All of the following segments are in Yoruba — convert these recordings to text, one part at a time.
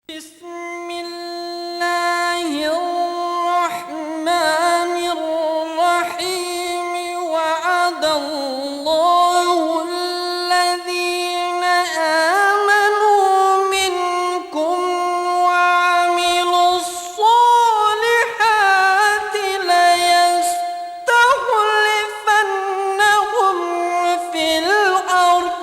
بسم الله الرحمن الرحيم وعد الله الذين آمنوا منكم وعملوا الصالحات ليستخلفنهم في الأرض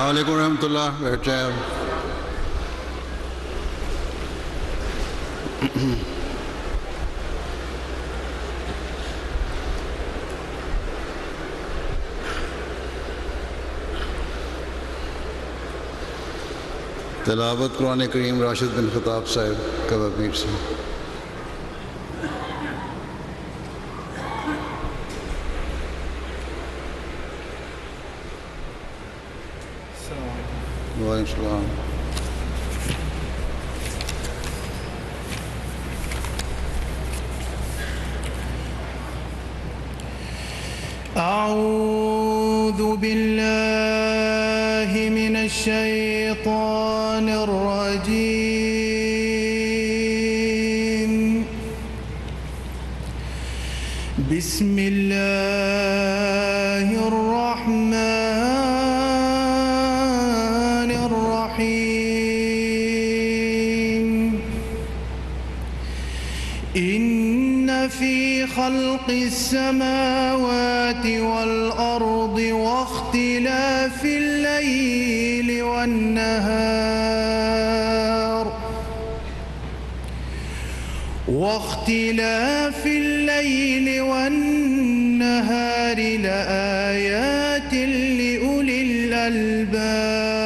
वालेकुम रहमतुल्लाह। बैठ जाए आप। तिलावत कुरान करीम राशिद बिन खताब साहब कबापीर से। वालेकुम सलाम। أعوذ بالله من الشيطان الرجيم. بسم الله الرحمن الرحيم. إن في خلق السماوات والأرض واختلاف الليل والنهار لآيات لأولي الألباب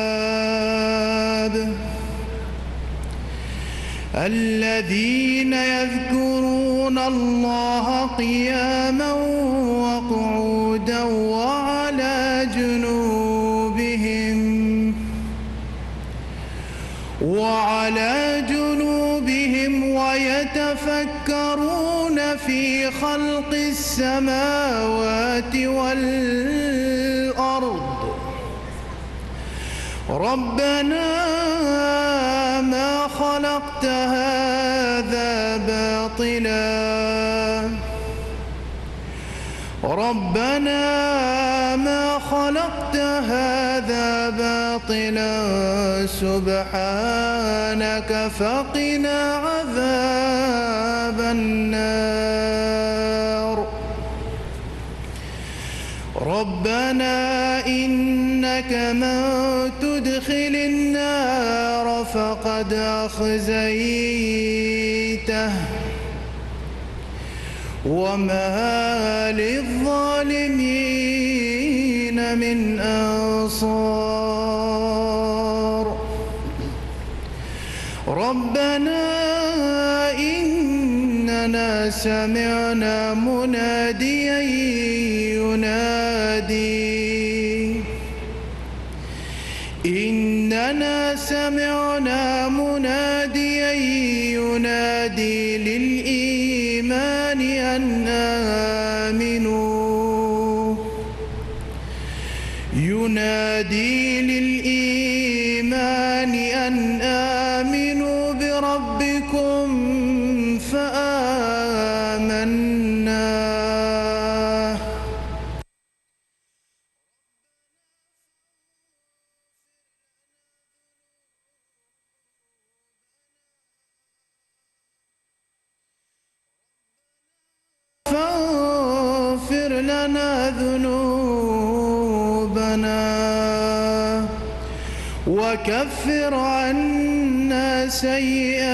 الذين يذكرون الله قياما وقعودا وعلى جنوبهم ويتفكرون في خلق السماوات والأرض ربنا ما خلقت هذا باطلا سبحانك فقنا عذاب النار. ربنا إنك من تدخل النار فقد أخزيته وما للظالمين من أنصار. ربنا إننا سمعنا مناديا ينادي للإيمان أن آمنوا بربكم فآمنا. فاغفر لنا ذنوبنا وكفر عنا سيئاتنا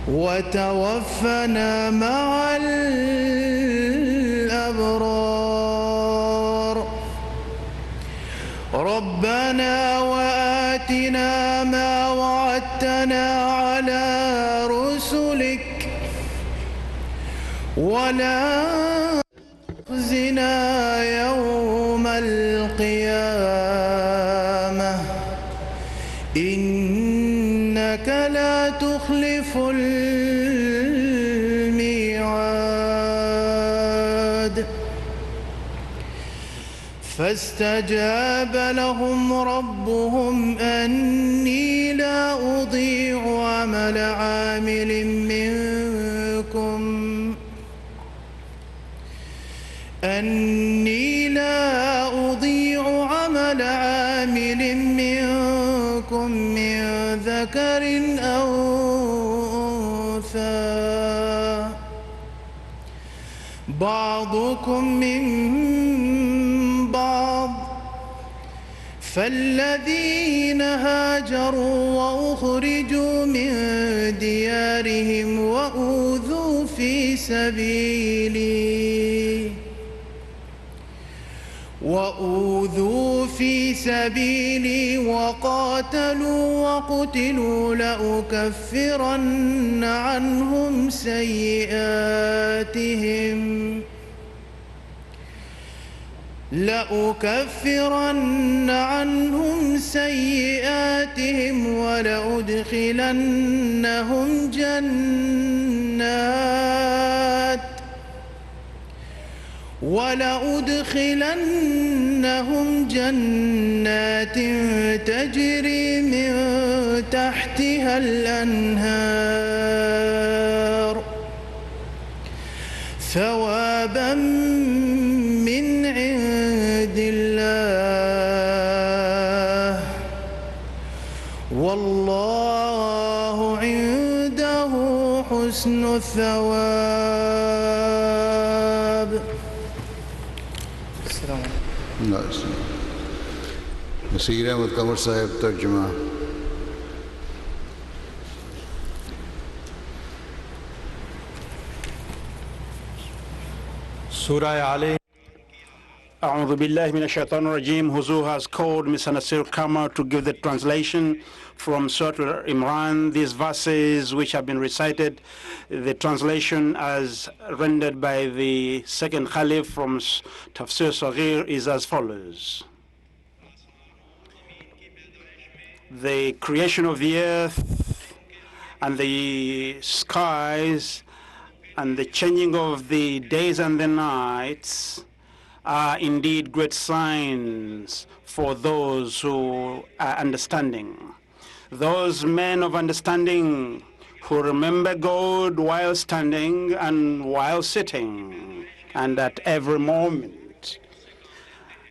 وتوفنا مع الأبرار ربنا وآتنا ما وعدتنا على رسلك ولا تخزنا يوم القيامة إنك لا تخلف الميعاد فاستجاب لهم ربهم أني لا أضيع عمل عامل منكم من ذكر أو أنثى بعضكم من بعض فالذين هاجروا وأخرجوا من ديارهم وأوذوا في سبيلي وقاتلوا وقتلوا لأكفرن عنهم سيئاتهم ولأدخلنهم جنات تجري من تحتها الأنهار ثوابا من عند الله والله عنده حسن الثواب. السلام عليكم. نصیر احمد قمر صاحب ترجمہ. Surah Ali. A'udhu billahi minash shaitanir rajim. Huzur has called Mr. Nasir Kama to give the translation from Surah Imran. These verses which have been recited, the translation as rendered by the second Khalif from Tafsir Saghir is as follows. The creation of the earth and the skies and the changing of the days and the nights are indeed great signs for those who are understanding. Those men of understanding who remember God while standing and while sitting and at every moment.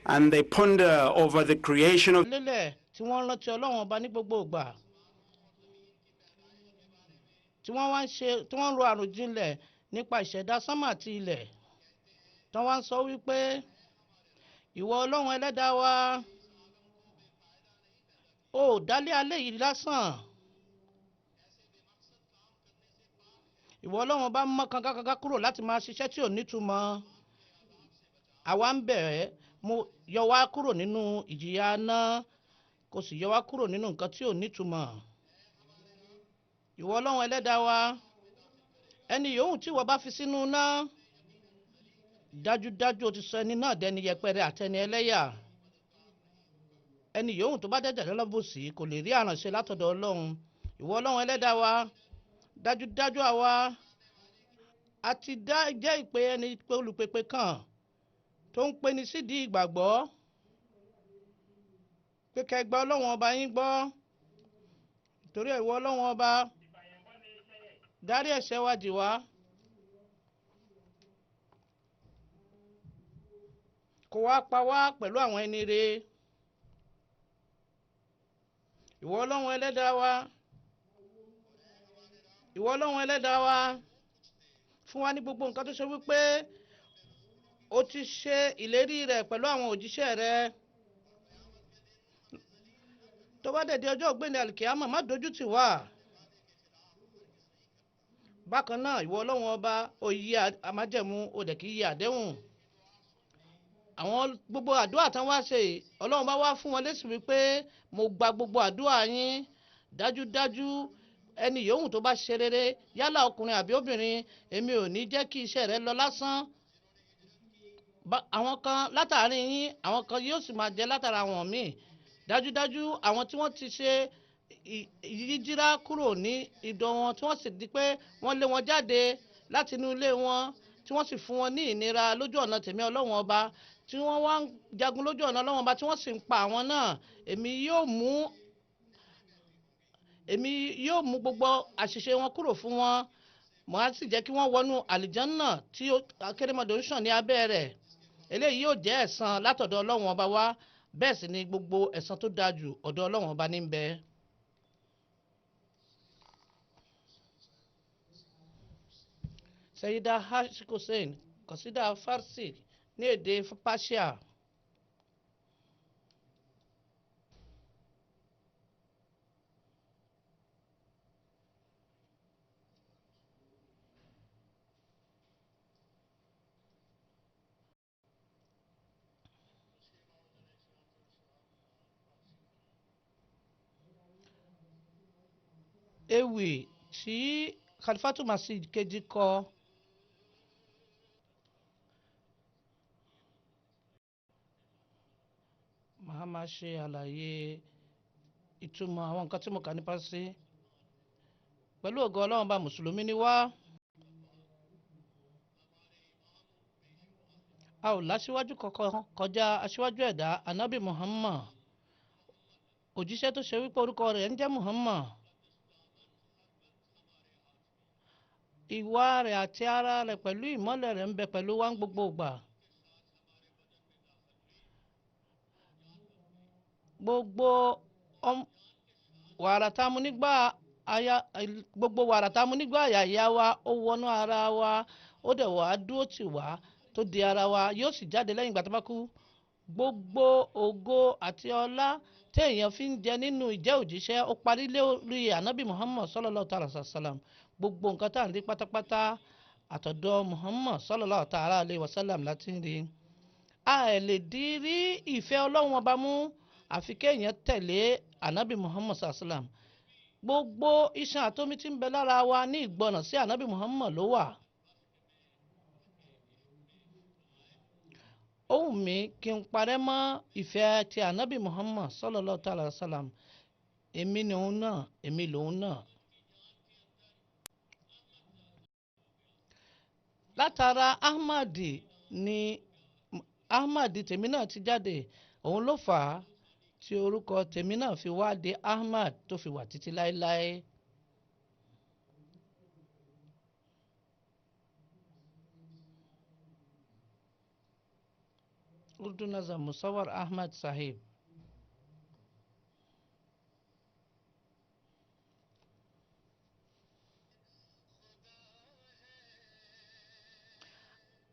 And they ponder over the creation of tí wọ́n rántí Ọlọ́run ọba ní gbogbo ìgbà tí wọ́n ro àròjinlẹ̀ nípa ìṣẹ̀dá sánmà àti ilẹ̀ tí wọ́n sọ wípé ìwọ Ọlọ́run ẹlẹ́dàá wa ó dálé alẹ́ yìí lásán ìwọ Ọlọ́run ọba mọ́ kankan kúrò láti máa ṣiṣẹ́ tí ò nítumọ̀ àwa ń bẹ̀rẹ̀ mo yọ wá kúrò nínú ìjìyà náà kò sì yọ wá kúrò nínú nǹkan tí ò nítumọ̀ ìwọ Ọlọ́run ẹlẹ́dàá wa ẹni yòówù tí wọ́n bá fi sínú náà dájúdájú ó ti sọ ẹni náà dẹni yẹpẹrẹ àtẹni ẹlẹ́yà ẹni yòówù tó bá jẹ́jẹ́ lọ́bùsí kò lè rí àrànṣe látọ̀dọ̀ Ọlọ́run ìwọ Ọlọ́run ẹlẹ́dàá wa dájúdájú àwa àti jẹ́ ìpè ẹni pé olùpèpè kan tó ń pè ní sídìí ìgbàgbọ́ pé kẹgbẹ́ Ọlọ́run ọba yín gbọ́ torí ìwọ Ọlọ́run ọba dárí ẹ̀ṣẹ̀ wa jì wá kó wá pa wá pẹ̀lú àwọn ẹni rere ìwọ Ọlọ́run ẹlẹ́dàá wa fún wa ní gbogbo nǹkan tó ṣe wípé ó ti ṣe ìlérí rẹ̀ pẹ̀lú àwọn òjíṣẹ́ rẹ̀. tó bá dẹ̀ di ọjọ́ ògbéni alikiyama má dojú tì wá. bákan náà ìwọ ọlọ́run ọba ó yí amájẹ̀mú ó dẹ̀ kí yí àdéhùn. àwọn gbogbo àdúrà tán wá ṣe ọlọ́run bá wá fún wọn lésì wípé mo gba gbogbo àdúrà yín dájúdájú ẹni yòówù tó bá ṣe rere yálà ọkùnrin àbí obìnrin èmi ò ní jẹ́ kí iṣẹ́ rẹ lọ lásán. àwọn kan látàrí yín àwọn kan yóò sì máa jẹ látara àwọn míì. dájúdájú àwọn tí wọ́n ti ṣe yíjíra kúrò ní ìdọ̀ wọn tí wọ́n sì di pé wọ́n lé wọn jáde láti inú ilé wọn tí wọ́n sì fún wọn ní ìnira lójú ọ̀nà tèmi ọlọ́run ọba tí wọ́n wá ń jagun lójú ọ̀nà ọlọ́run ọba tí wọ́n sì ń pa àwọn náà èmi yóò mú gbogbo àṣìṣe wọn kúrò fún wọn mo á sì jẹ́ kí wọ́n wọnú àlìjánná tí akérèmọdò ń ṣàn ní abẹ́ rẹ̀. eléyìí yóò jẹ́ ẹ̀san látọ̀dọ̀ ọlọ́run ọba wá bẹ́ẹ̀ sì ni gbogbo ẹ̀san tó dáa jù ọ̀dọ̀ ọlọ́run ọba ní bẹ. Sayyida Hashik Hussein kọ̀sídà Farsi ní èdè Persia. ewì tí Khalifatu Masih kejì kọ. màá máa ṣe àlàyé ìtumọ̀ àwọn nǹkan tí mo kà nípa sí. pẹ̀lú ògo ọlọ́run bá mùsùlùmí ni wá. a ò láṣíwájú kankan kọjá aṣíwájú ẹ̀dá Ànábì Muhammad òjíṣẹ́ tó ṣe wípé orúkọ rẹ̀ ń jẹ́ Muhammad. ìwà rẹ̀ àti ara rẹ̀ pẹ̀lú ìmọ́lẹ̀ rẹ̀ ń bẹ pẹ̀lú wa ń gbogbo ìgbà. gbogbo wàrà tá a mú nígbà àyà ìyá wa ó wọnú ara wa ó dẹ̀ wá dúró tì wá tó di ara wa yóò sì jáde lẹ́yìn ìgbà tó bá kú. gbogbo ògo àti ọlá tí èèyàn fi ń jẹ nínú ìjẹ́ òjíṣẹ́ ó parí lórí Ànábì Muhammad sallallahu ta'ala sallam. gbogbo nǹkan tá à ń rí pátápátá àtọ̀dọ̀ Muhammad sallallahu ta'ala alayhi wa sallam láti ń rí. a ẹ̀ lè di rí ìfẹ́ ọlọ́run ọba mú àfi kéèyàn tẹ̀lé Ànábì Muhammad sallallahu alayhi wa sallam. gbogbo iṣan àtomi tí ń bẹ lára wa ní ìgbọràn sí Ànábì Muhammad ló wà. ó wù mí kí n parẹ́ mọ́ ìfẹ́ ti Ànábì Muhammad sallallahu ta'ala alayhi wa sallam. èmi ni òun náà èmi lòun náà. látara Ahmadi tèmi náà ti jáde òun ló fà á tí orúkọ tèmi náà fi wá di Ahmad tó fi wà títí láéláé. Urdu Nazam Musawar Ahmad Sahib.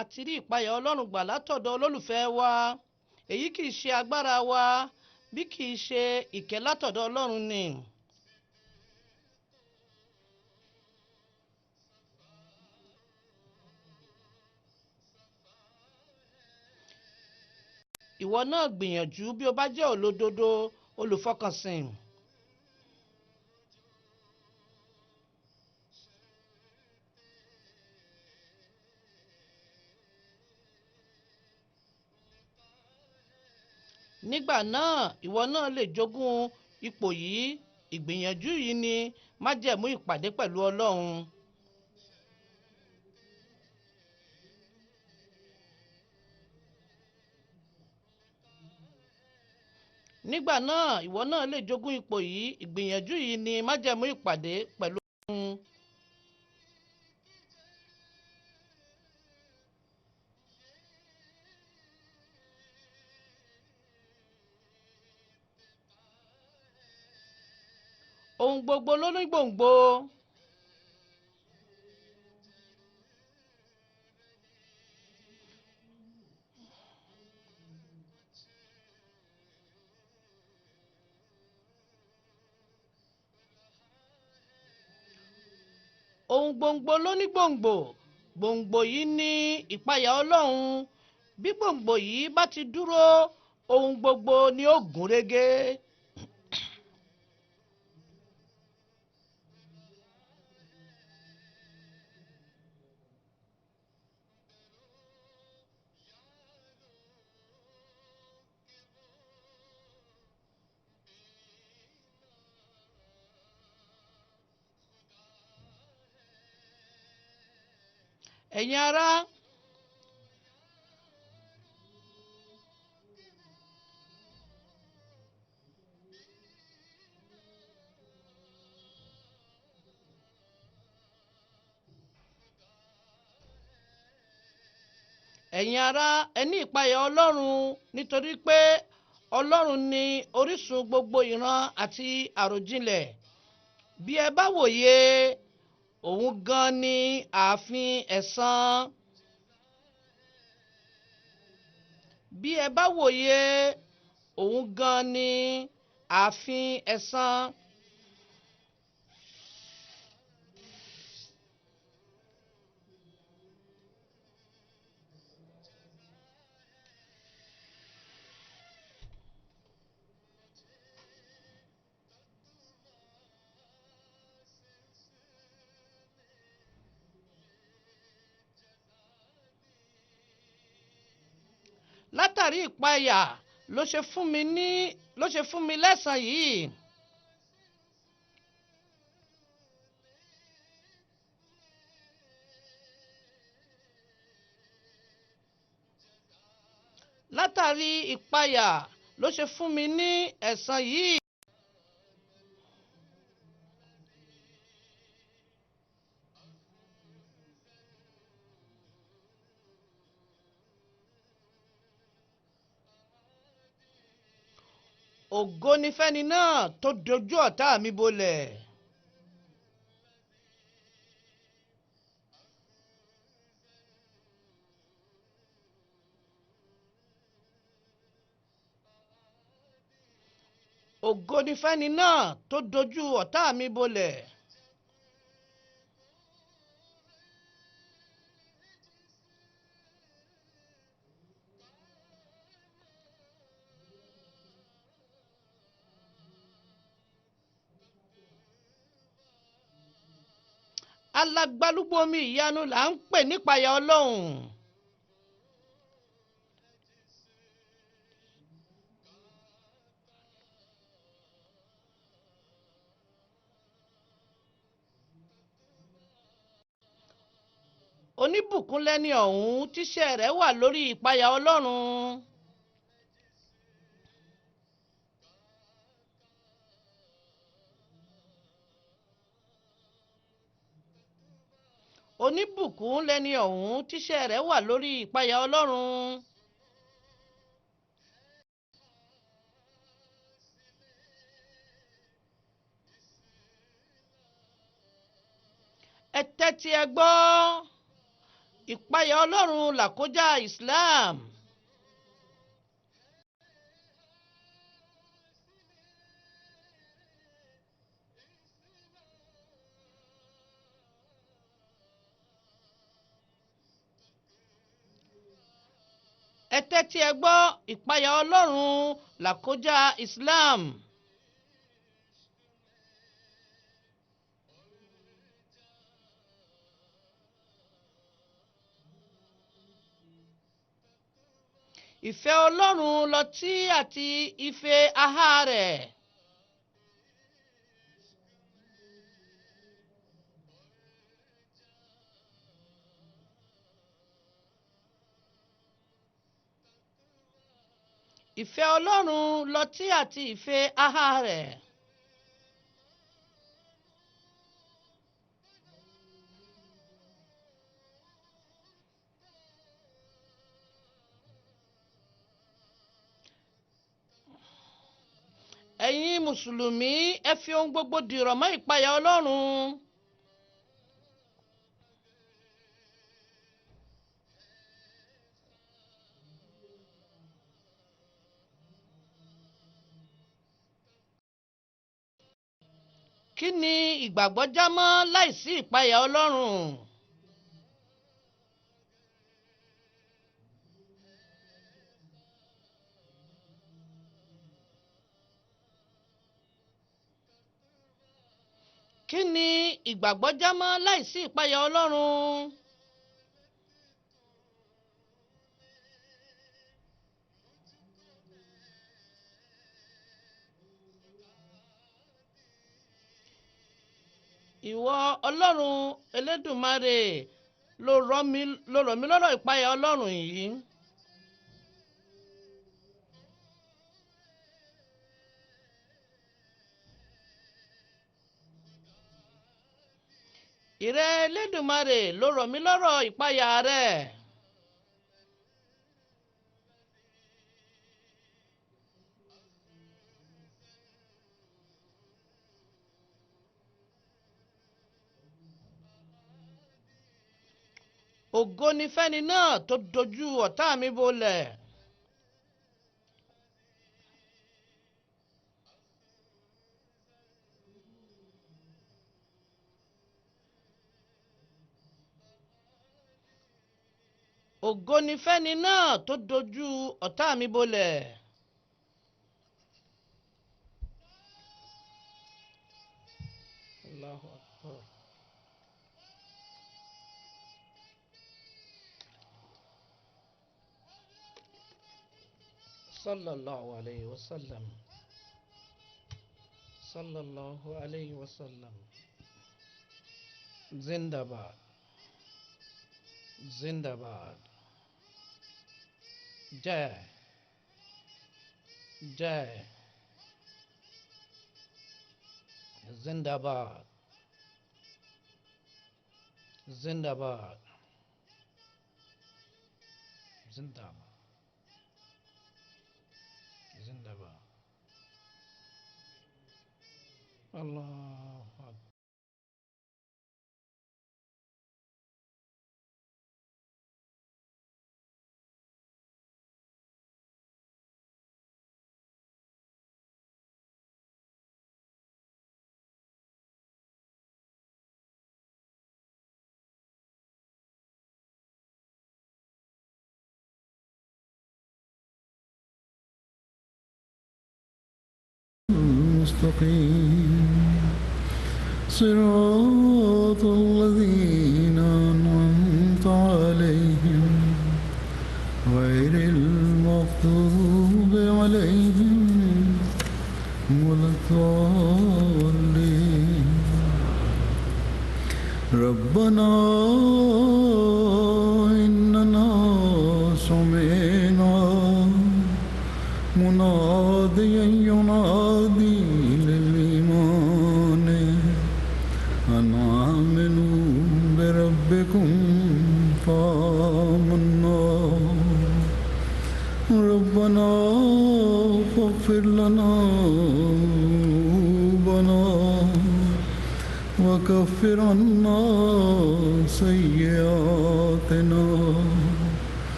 àti rí ìpayà ọlọ́run gbà látọ̀dọ̀ olólùfẹ́ wa èyí kì í ṣe agbára wa bí kì í ṣe ìkẹ́ látọ̀dọ̀ ọlọ́run ni. ìwọ náà gbìyànjú bí o bá jẹ́ olódodo olùfọkànsìn. nígbà náà ìwọ náà lè jogún ipò yìí. ìgbìyànjú yìí ni májẹ̀mú ìpàdé pẹ̀lú ọlọ́run. nígbà náà ìwọ náà lè jogún ipò yìí. ìgbìyànjú yìí ni májẹ̀mú ìpàdé pẹ̀lú ọlọ́run. ohun gbogbo ló ní gbòǹgbò. ohun gbòǹgbò ló ní gbòǹgbò, gbòǹgbò yìí ní ìpayà ọlọ́run. Bí gbòǹgbò yìí bá ti dúró, ohun gbogbo ni ó gún régé. ẹ̀yin ará, ẹ ní ìpayà ọlọ́run, nítorí pé ọlọ́run ni orísun gbogbo ìran àti àròjinlẹ̀. Bí ẹ bá wòye, òun gan ni ààfin ẹ̀san. Bí ẹ bá wòye, òun gan ni ààfin ẹ̀san. Látàrí ìpayà ló ṣe fún mi lẹ́san yìí. Látàrí ìpayà ló ṣe fún mi ní ẹ̀san yìí. Ògo ni fẹ́ni náà tó dojú ọ̀tá mi bolẹ̀. Ògo ni fẹ́ni náà tó dojú ọ̀tá mi bolẹ̀. Alágbálúgbòmí ìyanu là ń pè nípayà ọlọ́run. Oníbùkún lẹ́ni ọ̀hún tíṣẹ́ rẹ̀ wà lórí ìpayà ọlọ́run. Oníbùkún lẹ́ni ọ̀hún tíṣẹ́ rẹ̀ wà lórí ìpayà ọlọ́run. Ẹ tẹ́tí ẹ gbọ́, ìpayà ọlọ́run làkójá Islam. Ẹ tẹ́tí ẹ gbọ́, ìpayà ọlọ́run làkójá Islam. Ìfẹ́ ọlọ́run lọtí àti ife ahá rẹ̀. Ìfẹ́ ọlọ́run lọtí àti ife ahá rẹ̀. Ẹ̀yin mùsùlùmí, ẹ fi ohun gbogbo dìrọ̀ mọ́ ìpayà ọlọ́run. Kí ni ìgbàgbọ́ já mọ́ láìsí ìpayà Ọlọ́run? Kí ni ìgbàgbọ́ já mọ́ láìsí ìpayà Ọlọ́run? Ìwọ Ọlọ́run Elédùmarè ló rọ̀ mí lọ́rọ̀ ìpayà Ọlọ́run yìí. Ìrẹ Elédùmarè ló rọ̀ mí lọ́rọ̀ ìpayà rẹ̀. Ògo ni fẹ́ni náà tó dojú ọ̀tá mi bolẹ̀. Ògo ni fẹ́ni náà tó dojú ọ̀tá mi bolẹ̀. Allahu Akbar. Sallallahu alayhi wa sallam. Sallallahu alayhi wa sallam. Zindabad. Zindabad. Jai. Jai. Zindabad. Zindabad. Zindabad. Zindabad. Allahu Akbar. المستقيم صراط الذين أنعمت عليهم غير المغضوب عليهم ولا الضالين ربنا إننا سمعنا مناديا ينادي للإيمان أن آمنوا بربكم فآمنا ربنا فاغفر لنا ذنوبنا وكفر عنا سيئاتنا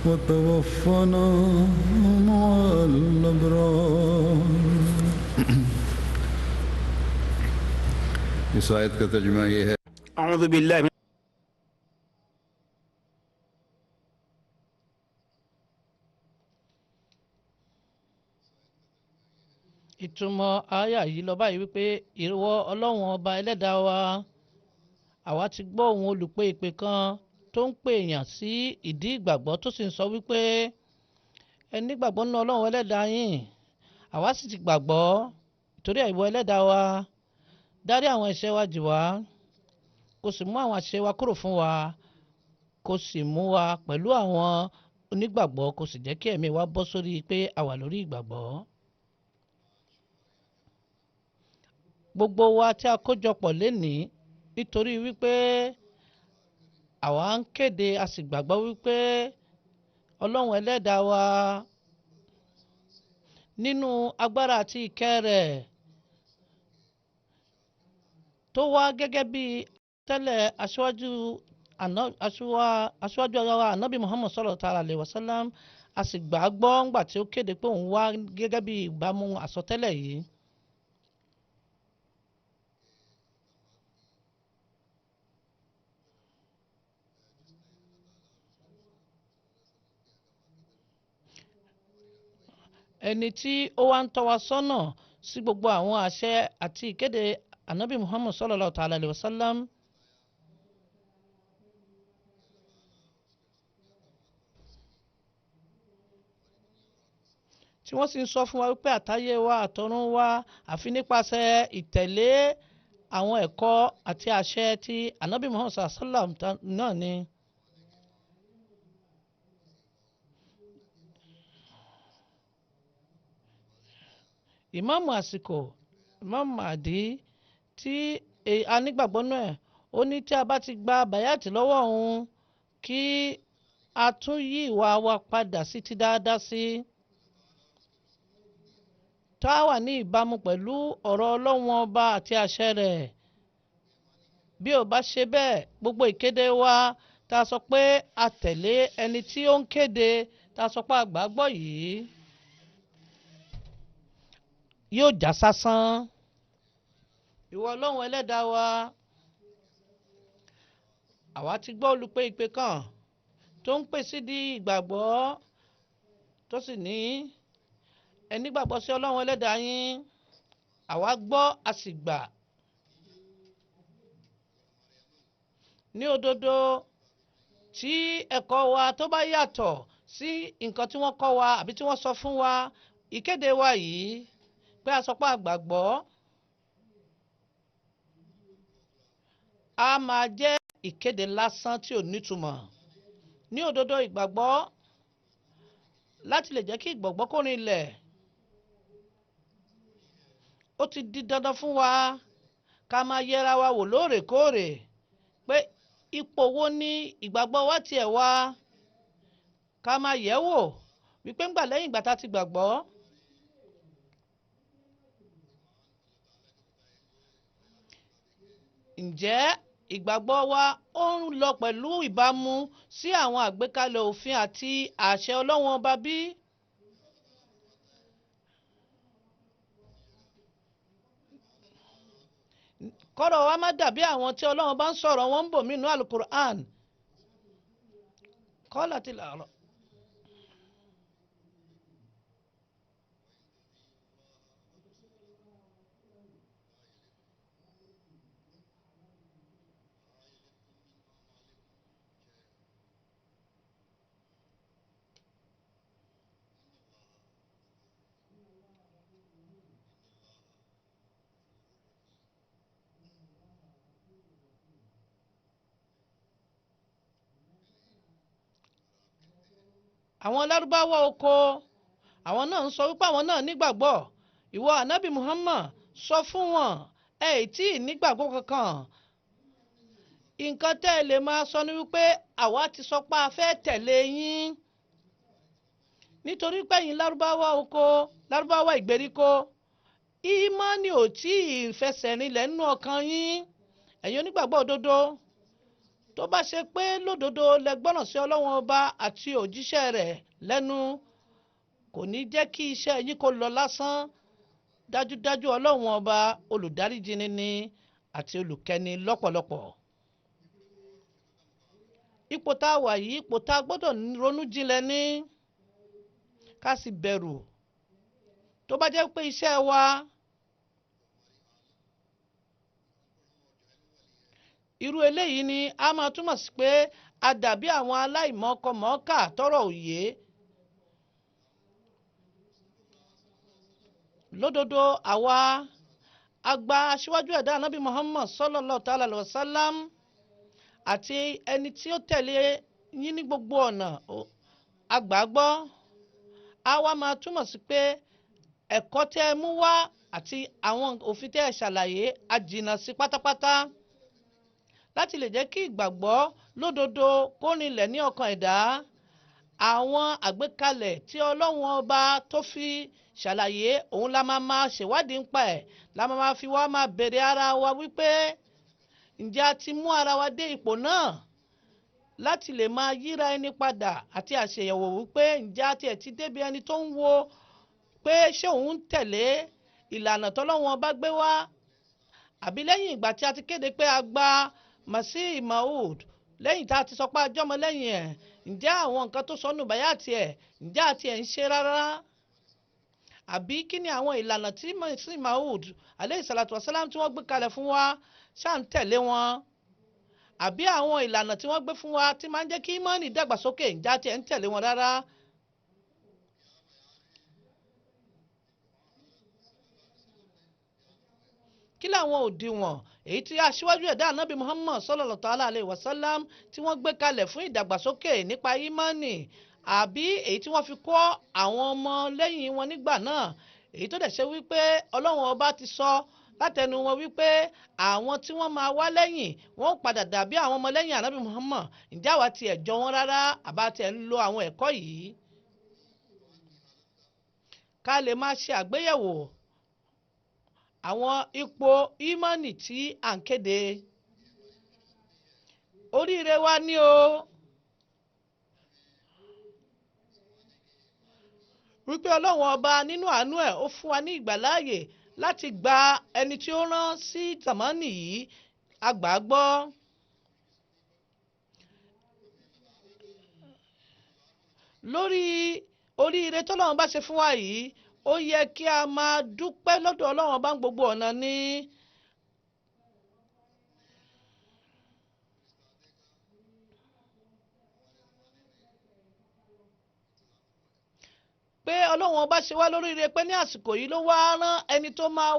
وتوفنا مع الأبرار. इस आयत का तर्जुमा ये है أعوذ بالله من Ìtumọ̀ àyà yìí lọ báyìí wípé ìwọ Ọlọ́run ọba ẹlẹ́dàá wa, àwa ti gbọ́ ohùn olùpè ìpè kan tó ń pè èèyàn sí ìdí ìgbàgbọ́ tó sì ń sọ wípé ẹ nígbàgbọ́ nínú Ọlọ́run ẹlẹ́dàá yín, àwa sì ti gbàgbọ́. Ìtorí ìwọ ẹlẹ́dàá wa, dárí àwọn ẹ̀ṣẹ̀ wa jì wá, kó sì mú àwọn àṣìṣe wa kúrò fún wa, kó sì mú wa pẹ̀lú àwọn onígbàgbọ́, kó sì jẹ́ kí ẹ̀mí wa bọ́ sórí pé a wà lórí ìgbàgbọ́. Gbogbo wa tí a kójọpọ̀ lénìí nítorí wípé àwa ń kéde, a sì gbàgbọ́ wípé Ọlọ́run ẹlẹ́dàá wa nínú agbára àti ìkẹ́ rẹ̀ tó wá gẹ́gẹ́ bí tẹ́lẹ̀ aṣíwájú wa ànábì Muhammad sallallahu alaihi wasallam, a sì gbàgbọ́ ńgbà tí ó kéde pé òun wá gẹ́gẹ́ bí ìbámu àsọtẹ́lẹ̀ yìí. ẹni tí ó wá ń tọ́ wa sọ́nà sí gbogbo àwọn àṣẹ àti ìkéde anabi muhammad sallallahu ta'ala alayhi wa sallam. tí wọ́n sì ń sọ fún wa wípé àtayé wa àtọ̀run wa àfi nípasẹ̀ ìtẹ̀lé àwọn ẹ̀kọ́ àti àṣẹ tí anabi muhammad sallallahu alayhi wa sallam náà ni. ìmáàmù àsìkò ìmáàmù Mahdi tí a nígbàgbọ́ náà ó ní tí a bá ti gba bayat lọ́wọ́ òun kí a tún yí ìwà wa padà sí ti dáadáa sí tá a wà ní ìbámu pẹ̀lú ọ̀rọ̀ Ọlọ́run ọba àti àṣẹ rẹ̀. bí ó bá ṣe bẹ́ẹ̀ gbogbo ìkéde wa tá a sọ pé a tẹ̀lé ẹni tí ó ń kéde tá a sọ pé a gbàgbọ́ yìí yóò já sásán. ìwọ Ọlọ́run ẹlẹ́dàá wa àwa ti gbọ́ olùpè ìpè kan tó ń pè sídìí ìgbàgbọ́ tó sì ní ẹni gbàgbọ́ sí Ọlọ́run ẹlẹ́dàá yín àwa gbọ́ a sì gbà. ní òdodo tí ẹ̀kọ́ wa tó bá yàtọ̀ sí nǹkan tí wọ́n kọ́ wa àbí tí wọ́n sọ fún wa ìkéde wa yìí pé a sọ pé a gbàgbọ́ a máa jẹ́ ìkéde lásán tí ò nítumọ̀. ní òdodo ìgbàgbọ́ láti lè jẹ́ kí ìgbàgbọ́ kó rinlẹ̀ ó ti di dandan fún wa ká máa yẹra wa wò lóòrèkóòrè pé ipò wo ni ìgbàgbọ́ wa tiẹ̀ wà ká máa yẹ̀ wò wípé ńgbà lẹ́yìn ìgbà tá a ti gbàgbọ́ ǹjẹ́ ìgbàgbọ́ wa ó ń lọ pẹ̀lú ìbámu sí àwọn àgbékalẹ̀ òfin àti àṣẹ Ọlọ́run ọba bí? kọ́rọ̀ wa má dàbí àwọn tí Ọlọ́run bá ń sọ̀rọ̀ wọn ń bò mí nínú alukur'an kọ́lá ti làárọ̀. àwọn lárúbáwá oko àwọn náà ń sọ wípé àwọn náà nígbàgbọ́. ìwọ anabi muhammad sọ fún wọn ẹ tí ì nígbàgbọ́ kankan. nǹkan tẹ́ ẹ lè máa sọ ni wípé àwa ti sọ pé a fẹ́ tẹ̀lé yín nítorí pé ẹ̀yin lárúbáwá oko lárúbáwá ìgbèríko ìmánì ò tí ì fẹsẹ̀ rinlẹ̀ nínú ọkàn yín ẹ̀yin onígbàgbọ́ òdodo. tó bá ṣe pé lódodo lẹ gbọ́ràn sí Ọlọ́run ọba àti òjíṣẹ́ rẹ̀ lẹ́nu kò ní jẹ́ kí iṣẹ́ yín kó lọ lásán. dájúdájú Ọlọ́run ọba olùdáríjini ni àti olùkẹ́ni lọ́pọ̀lọpọ̀. ipò tá a wà yìí ipò tá a gbọ́dọ̀ ronú jinlẹ̀ ní ká sì bẹ̀rù. tó bá jẹ́ pé iṣẹ́ wa irú eléyìí ni a máa túmọ̀ sí pé a dàbí àwọn aláìmọ̀ọ́kọmọ̀ọ́kà tọ́rọ̀ òye. lódodo àwa àgbà aṣíwájú ẹ̀dá anábì muhammad sallallahu ta'ala alayhi wa sallam àti ẹni tí ó tẹ̀lé yín ní gbogbo ọ̀nà àgbàgbọ́ a wá máa túmọ̀ sí pé ẹ̀kọ́ tẹ́ ẹ mú wá àti àwọn òfin tẹ́ ẹ ṣàlàyé a jìnnà sí pátápátá láti lè jẹ́ kí ìgbàgbọ́ lódodo kó rinlẹ̀ ní ọkàn ẹ̀dá. àwọn àgbékalẹ̀ tí Ọlọ́run ọba tó fi ṣàlàyé òun la máa ṣèwádìí ń pa ẹ̀ la máa fi wá máa béèrè ara wa wípé ǹjẹ́ a ti mú ara wa dé ipò náà láti lè máa yíra ẹni padà àti àṣeyẹ̀wò wípé ǹjẹ́ a tiẹ̀ ti débi ẹni tó ń wo pé ṣé òun ń tẹ̀lé ìlànà tọ́lọ́run ọba gbé wá àbí lẹ́yìn ìgbà tí a ti kéde pé a gba Masih Maud lẹ́yìn tá a ti sọ pé ajọ́mọ lẹ́yìn ẹ̀ ǹjẹ́ àwọn nǹkan tó sọnù báyà tiẹ̀ ǹjẹ́ àti ẹ̀ ń ṣe rárá. àbí kí ni àwọn ìlànà tí Masih Maud alayhi salatu wasalam tí wọ́n gbé kalẹ̀ fún wa ṣáà ń tẹ̀lé wọn àbí àwọn ìlànà tí wọ́n gbé fún wa tí máa ń jẹ́ kí ìmánì dàgbàsókè ǹjẹ́ tí ẹ̀ ń tẹ̀lé wọn rárá. kí làwọn òdiwọ̀n èyí tí aṣíwájú ẹ̀dá ànábì Muhammad sallallahu ta'ala alayhi wa sallam tí wọ́n gbé kalẹ̀ fún ìdàgbàsókè nípa ìmánì àbí èyí tí wọ́n fi kọ́ àwọn ọmọ lẹ́yìn wọn nígbà náà èyí tó dẹ̀ ṣe wípé Ọlọ́run ọba ti sọ látẹnu wọn wípé àwọn tí wọ́n máa wá lẹ́yìn wọ́n padà dàbí àwọn ọmọ lẹ́yìn ànábì Muhammad ǹjẹ́ àwa tiẹ̀ jọ wọn rárá àbá tiẹ̀ ń lo àwọn ẹ̀kọ́ yìí ká lè máa ṣe àgbéyẹ̀wò àwọn ipò ìmánì tí à ń kéde. Oríire wa ní o wípé Ọlọ́run ọba nínú àánú ẹ̀ ó fún wa ní ìgbàláàyè láti gba ẹni tí ó rán sí tàmánì yìí àgbà gbọ́. Lórí oríire tọ́lọ́run bá ṣe fún wa yìí ó yẹ kí a máa dúpẹ́ lọ́dọ̀ Ọlọ́run ọba ń gbogbo ọ̀nà ni. pé Ọlọ́run ọba ṣe wá lóríire pé ní àsìkò yìí ló wá rán ẹni tó máa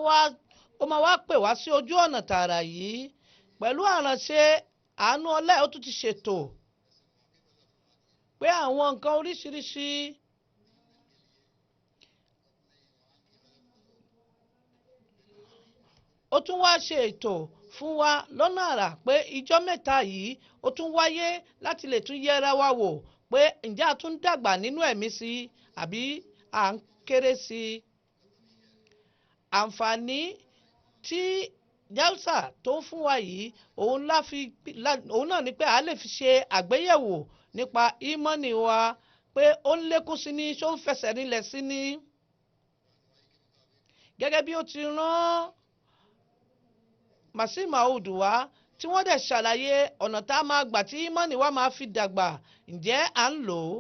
wá pè wá sí ojú ọ̀nà tààrà yìí pẹ̀lú àránṣe àánú ọlá ó tún ti ṣètò pé àwọn nǹkan oríṣiríṣi ó tún wá ṣe ètò fún wa lọ́nà àrà pé ìjọ́ mẹ́ta yìí ó tún wáyé láti lè tún yẹra wa wò pé ǹjẹ́ a tún dàgbà nínú ẹ̀mí sí àbí à ń kéré sí i. Àǹfààní tí Jalsa tó ń fún wa yìí òun náà ni pé a lè fi ṣe àgbéyẹ̀wò nípa ìmánì wa pé ó ń lékún sí ní ṣó ń fẹsẹ̀ rinlẹ̀ sí ní. Gẹ́gẹ́ bí ó ti rán Masih Maud wá tí wọ́n dẹ̀ ṣàlàyé ọ̀nà tá a máa gbà tí ìmánì wa máa fi dàgbà ǹjẹ́ à ń lò ó.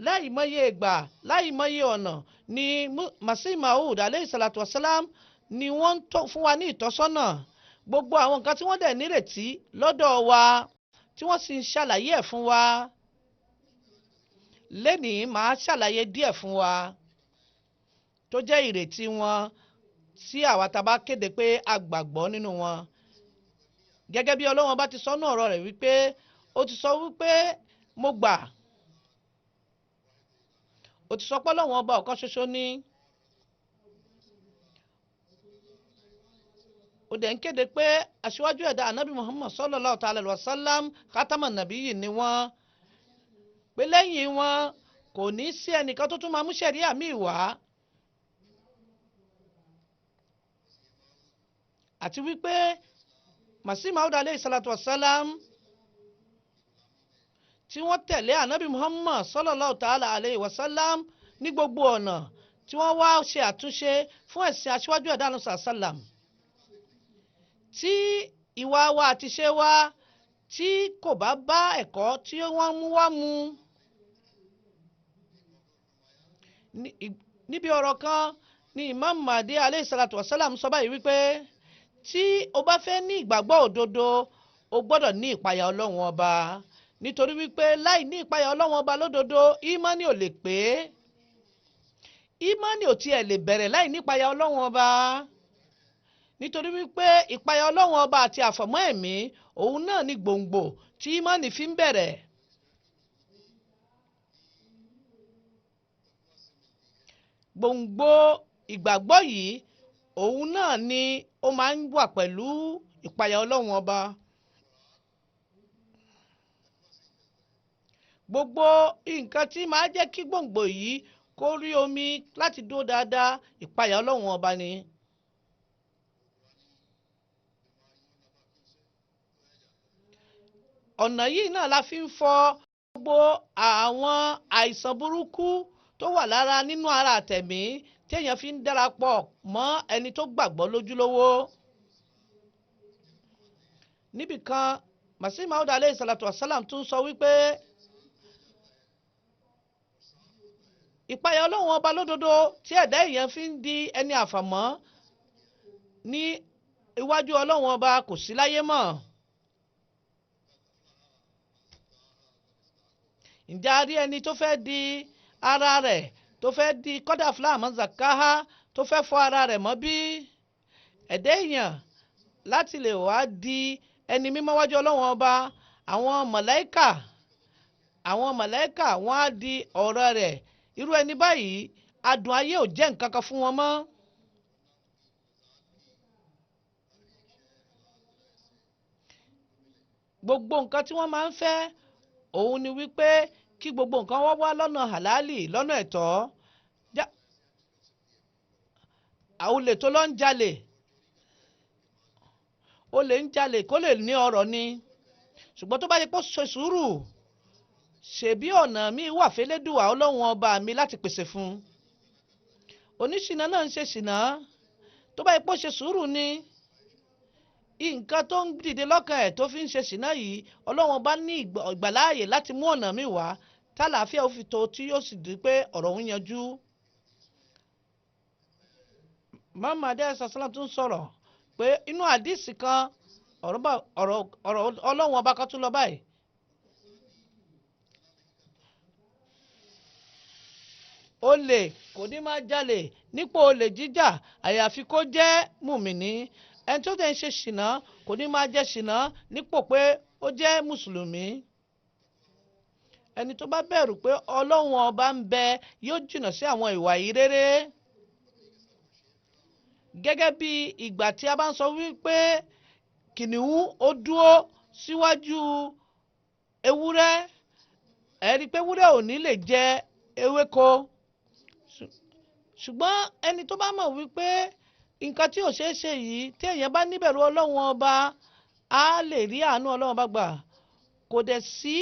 láìmọye ìgbà láìmọye ọ̀nà ni Masih Maud alayhi salatu wasalam ni wọ́n fún wa ní ìtọ́sọ́nà gbogbo àwọn nǹkan tí wọ́n dẹ̀ nírètí lọ́dọ̀ wa tí wọ́n sì ń ṣàlàyé ẹ̀ fún wa. Lénìí màá ṣàlàyé díẹ̀ fún wa tó jẹ́ ìrètí wọn tí àwa tá bá kéde pé a gbàgbọ́ nínú wọn. Gẹ́gẹ́ bí Ọlọ́run bá ti sọ nínú ọ̀rọ̀ rẹ̀ wípé ó ti sọ wípé mo gbà ó ti sọ pé Ọlọ́run ọba ọ̀kan ṣoṣo ní. Ó dẹ̀ ń kéde pé aṣíwájú ẹ̀dá ànábì Muhammad sallallahu ta'ala alaihi wasallam khataman nabiyyi ni wọ́n pé lẹ́yìn wọn kò ní sí ẹnìkan tó tún máa mú ṣẹ̀ríà míì wá àti wípé Masih Maud alayhi salatu wasalam tí wọ́n tẹ̀lé ànábì Muhammad sallallahu ta'ala alayhi wasallam ní gbogbo ọ̀nà tí wọ́n wá ṣe àtúnṣe fún ẹ̀sìn aṣíwájú ẹ̀dá ànábì sallam tí ìwà wa àti ṣe wa tí kò bá bá ẹ̀kọ́ tí wọ́n mú wá mu. Níbi ọ̀rọ̀ kan ni Imam Mahdi alayhi salatu wasalam sọ báyìí wípé tí o bá fẹ́ ní ìgbàgbọ́ òdodo o gbọ́dọ̀ ní ìpayà Ọlọ́run ọba nítorí wípé láì ní ìpayà Ọlọ́run ọba lódodo ìmánì ò lè pé ìmánì ò tiẹ̀ lè bẹ̀rẹ̀ láì ní ìpayà Ọlọ́run ọba nítorí wípé ìpayà Ọlọ́run ọba àti àfọ̀mọ́ ẹ̀mí òun náà ni gbòǹgbò tí ìmánì fi ń bẹ̀rẹ̀. Gbòǹgbò ìgbàgbọ́ yìí òun náà ni ó máa ń wà pẹ̀lú ìpayà Ọlọ́run ọba. Gbogbo nǹkan tí máa jẹ́ kí gbòǹgbò yìí kó rí omi láti dúró dáadáa ìpayà Ọlọ́run ọba ni. Ọ̀nà yìí náà la fi ń fọ gbogbo àwọn àìsàn burúkú tó wà lára nínú ara àtẹ̀mí tí èèyàn fi ń darapọ̀ mọ́ ẹni tó gbàgbọ́ lójúlówó. Níbìkan Masih Maud alayhi salatu wasalam tún sọ wípé ìpayà ọlọ́run ọba lódodo tí ẹ̀dá èèyàn fi ń di ẹni àfàmọ́ ní iwájú ọlọ́run ọba kò sí láyé mọ́. ǹjẹ́ a rí ẹni tó fẹ́ di ara rẹ̀ tó fẹ́ di kọ́dà fúlàmù zakaha tó fẹ́ fọ ara rẹ̀ mọ́ bí? ẹ̀dá èèyàn láti lè wá di ẹni mímọ́ wájú ọlọ́run ọba, àwọn màláíkà wọ́n á di ọ̀rọ̀ rẹ̀. irú ẹni báyìí adùn ayé ò jẹ́ nǹkan kan fún wọn mọ́. gbogbo nǹkan tí wọ́n máa ń fẹ́ òun ni wípé kí gbogbo nǹkan wọ́n wá lọ́nà halali, lọ́nà ẹ̀tọ́. àwọn olè tó lọ ń jalè, olè ń jalè kó lè ní ọrọ̀ ni, ṣùgbọ́n tó bá yẹ kó ṣe sùúrù, ṣèbí ọ̀nà míì wà fẹ́lẹ́dùwà ọlọ́run ọba mi láti pèsè fún un. oníṣìnà náà ń ṣe ṣìnà, tó bá yẹ kó ṣe sùúrù ni, nǹkan tó ń dìde lọ́kàn ẹ̀ tó fi ń ṣe ṣìnà yìí ọlọ́run ọba ní ìgbàláàyè láti mú ọ̀nà míì wá tálàáfíà ó fi tó tí yóò sì di pé ọ̀rọ̀ ń yanjú. Muhammad sàlám tún sọ̀rọ̀ pé inú àdìsí kan ọ̀rọ̀ ọlọ́run ọba kan tún lọ báyìí. olè kò ní máa jalè nípò olè jíjà àyàfi kó jẹ́ mùmìnì. ẹni tó dẹ̀ ń ṣe ṣìnà kò ní máa jẹ́ ṣìnà nípò pé ó jẹ́ mùsùlùmí. ẹni tó bá bẹ̀rù pé ọlọ́run ọba ń bẹ yóò jìnnà sí àwọn ìwà yìí rere. gẹ́gẹ́ bí ìgbà tí a bá ń sọ wípé kìnìún ó dúró síwájú ewúrẹ́, ẹ rí i pé ewúrẹ́ ò ní lè jẹ ewéko. ṣùgbọ́n ẹni tó bá mọ̀ wípé nǹkan tí ò ṣeé ṣe yìí tí èèyàn bá níbẹ̀rù ọlọ́run ọba á lè rí àánú ọlọ́run ọba gbà. kò dẹ̀ sí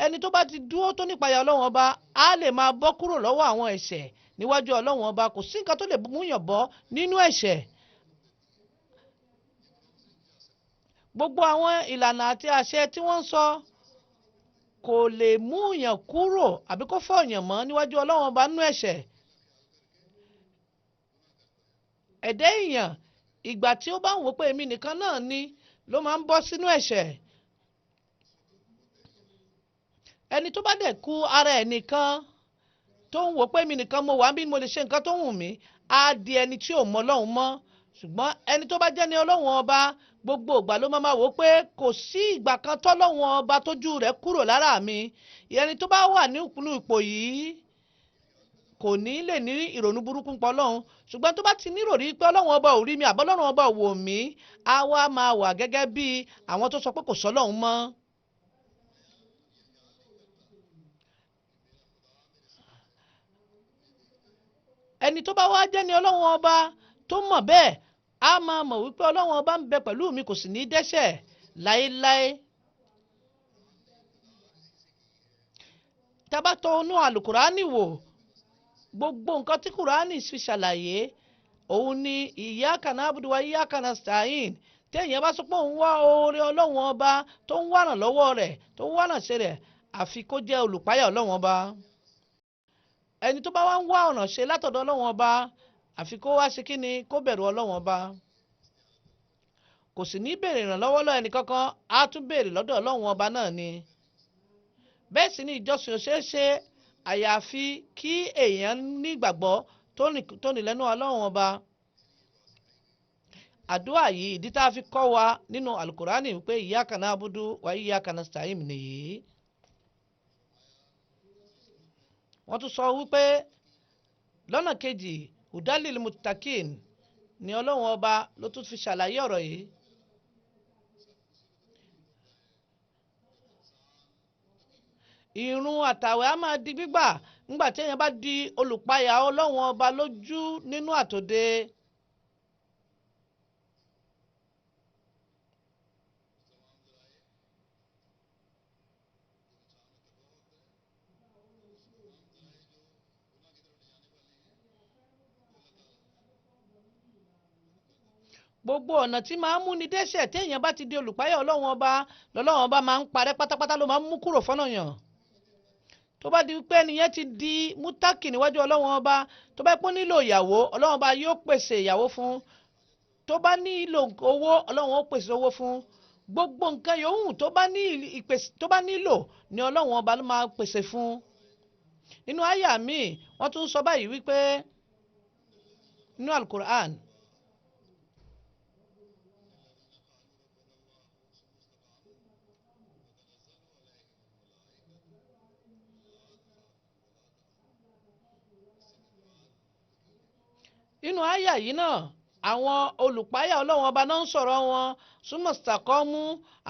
ẹni tó bá ti dúró tó nípayà ọlọ́run ọba á lè máa bọ́ kúrò lọ́wọ́ àwọn ẹ̀ṣẹ̀ níwájú ọlọ́run ọba. kò sí nǹkan tó lè múyàn bọ́ nínú ẹ̀ṣẹ̀. gbogbo àwọn ìlànà àti àṣẹ tí wọ́n ń sọ kò lè múyàn kúrò àbí kó fọ̀yàn mọ́ níwájú ọlọ́run ọba nínú ẹ̀ṣẹ̀. ẹ̀dá èèyàn ìgbà tí ó bá ń wò pé èmi nìkan náà ni ló máa ń bọ́ sínú ẹ̀ṣẹ̀. ẹni tó bá dẹ̀ kú ara ẹ̀ nìkan tó ń wò pé èmi nìkan mo wà bí mo lè ṣe nǹkan tó wù mí, á di ẹni tí ò mọ ọlọ́run mọ́. ṣùgbọ́n ẹni tó bá jẹ́ ní ọlọ́run ọba gbogbo ìgbà ló máa wò pé kò sí ìgbà kan tọ́lọ́run ọba tójú rẹ̀ kúrò lára mi. ẹni tó bá wà ní ipò yìí kò ní lè ní ìrònú burúkú pọ̀ ọlọ́run. ṣùgbọ́n tó bá ti nírò rí pé ọlọ́run ọba ò rí mi àbọ̀ ọlọ́run ọba ò wò mí, á wá máa wà gẹ́gẹ́ bí àwọn tó sọ pé kò sọ́lọ́run mọ́. ẹni tó bá wá jẹ́ ní ọlọ́run ọba tó mọ̀ bẹ́ẹ̀ á máa mọ̀ wípé ọlọ́run ọba ń bẹ pẹ̀lú mi, kò sì ní dẹ́ṣẹ̀ láéláé. tá bá tọ́ inú àlùkùránì wò, gbogbo nǹkan tí kùránì fi ṣàlàyé òun ni iyyaka na'budu wa iyyaka nasta'in. téèyàn bá sọ pé òun wá oore ọlọ́run ọba tó ń wárán lọ́wọ́ rẹ̀ tó ń wárán ṣe rẹ̀, àfi kó jẹ́ olùpáyà ọlọ́run ọba. ẹni tó bá wá ń wá ọ̀nà ṣe látọ̀dọ̀ ọlọ́run ọba, àfi kó wá ṣe kíni, kó bẹ̀rù ọlọ́run ọba. kò sì ní béèrè ìrànlọ́wọ́ lọ́wọ́ ẹnì kankan, á tún béèrè lọ́dọ̀ ọlọ́run ọba náà ni. bẹ́ẹ̀ sì ni ìjọsìn ò ṣeé ṣe àyàfi kí èèyàn nígbàgbọ́ tó ní lẹ́nu ọlọ́run ọba. àdúrà yìí ìdí tá a fi kọ́ wa nínú alukurani wípé iyyaka na'budu wa iyyaka nasta'in nìyí. wọ́n tún sọ wípé lọ́nà kejì hudalil muttaqin ni ọlọ́run ọba ló tún fi ṣàlàyé ọ̀rọ̀ yìí. ìrun àtàwẹ̀ á máa di gbígbà nígbà tí èèyàn bá di olùpayà ọlọ́run ọba lójú nínú àtòde. gbogbo ọ̀nà tí máa ń múni dẹ́ṣẹ̀ téèyàn bá ti di olùpáyà ọlọ́run ọba lọ́lọ́run ọba máa ń parẹ́ pátápátá ló máa ń mú kúrò fọ́nà yàn tó bá di pé ẹnìyẹn ti di mútákì níwájú ọlọ́run ọba tó bá pọ́n nílò ìyàwó ọlọ́run ọba yóò pèsè ìyàwó fún tó bá nílò owó ọlọ́run ó pèsè owó fún gbogbo nǹkan yòówù tó bá nílò ni ọlọ́run ọba ló máa pèsè fún nínú àyà míì wọ́n tún sọ báyìí wípé nínú alukur'an nínú àyà yìí náà àwọn olùpáyà ọlọ́run ọba náà ń sọ̀rọ̀ wọn súnmọ́ sàkọ́mú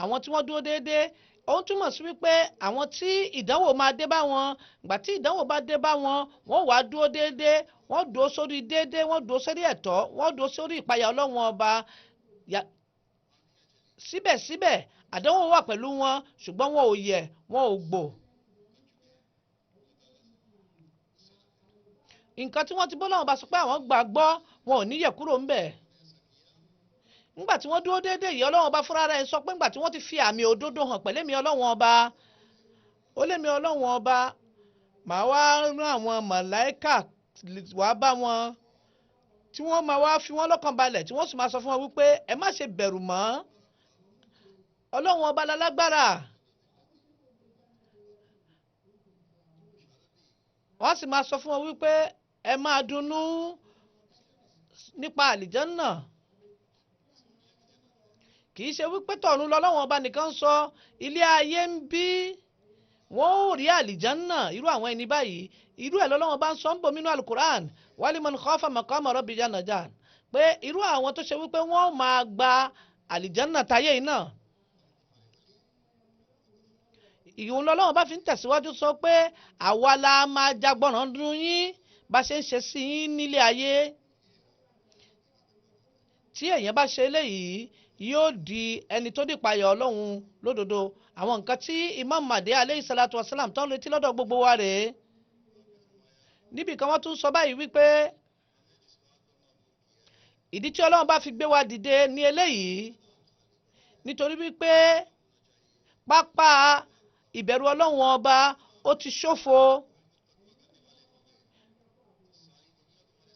àwọn tí wọ́n dúró déédéé ó ń túmọ̀ sí wípé àwọn tí ìdánwò máa dé bá wọn ìgbà tí ìdánwò bá dé bá wọn wọ́n wàá dúró déédéé wọ́n dúró sórí déédéé wọ́n dúró sórí ẹ̀tọ́ wọ́n dúró sórí ìpáyà ọlọ́run ọba síbẹ̀síbẹ̀ àdánwò wà pẹ̀lú wọn ṣùgbọ́n wọn ò yẹ̀ wọn ò gbò. nǹkan tí wọ́n ti bọ́lọ́run bá sọ pé àwọn gbàgbọ́ wọn ò níyẹ̀ kúrò ńbẹ̀. nígbà tí wọ́n dúró déédéé yìí ọlọ́run ọba fúnra rẹ̀ sọ pé nígbà tí wọ́n ti fi àmì òdodo hàn pẹ̀lẹ́mi ọlọ́run ọba ó lémi ọlọ́run ọba màá wá rán àwọn màláíkà wá bá wọn tí wọ́n máa wá fi wọ́n lọ́kàn balẹ̀ tí wọ́n sì máa sọ fún wọn wípé ẹ má ṣe bẹ̀rù mọ́ ọlọ́run ọba lálágbára wọ́n sì máa sọ fún wọn wípé ẹ máa dunnú nípa àlìjánná kì í ṣe wípé tọ̀run lọ́lọ́wọ́n ọba nìkan sọ ilé ayé ń bí wọ́n ò rí àlìjánná irú àwọn ẹni báyìí irú ẹ̀ lọ́lọ́wọ́n bá ń sọ ń bò nínú alukur'an waliman khafa maqama rabbi jannatan pé irú àwọn tó ṣe wípé wọ́n máa gba àlìjánná táyé yìí náà ìhun lọ́lọ́wọ́n bá fi ń tẹ̀síwájú sọ pé àwa la máa jagbọ́ràn dún yín bá ṣe ń ṣe sí yín nílé ayé tí èèyàn bá ṣe eléyìí yóò di ẹni tó dìpayà ọlọ́run lódodo àwọn nǹkan tí Imam Mahdi aleyhi salatu wasalam tán retí lọ́dọ̀ gbogbo wa rèé níbi kan wọ́n tún sọ báyìí wípé ìdí tí ọlọ́run bá fi gbé wa dìde ní eléyìí nítorí wípé pápá ìbẹ̀rù ọlọ́run ọba ó ti ṣófo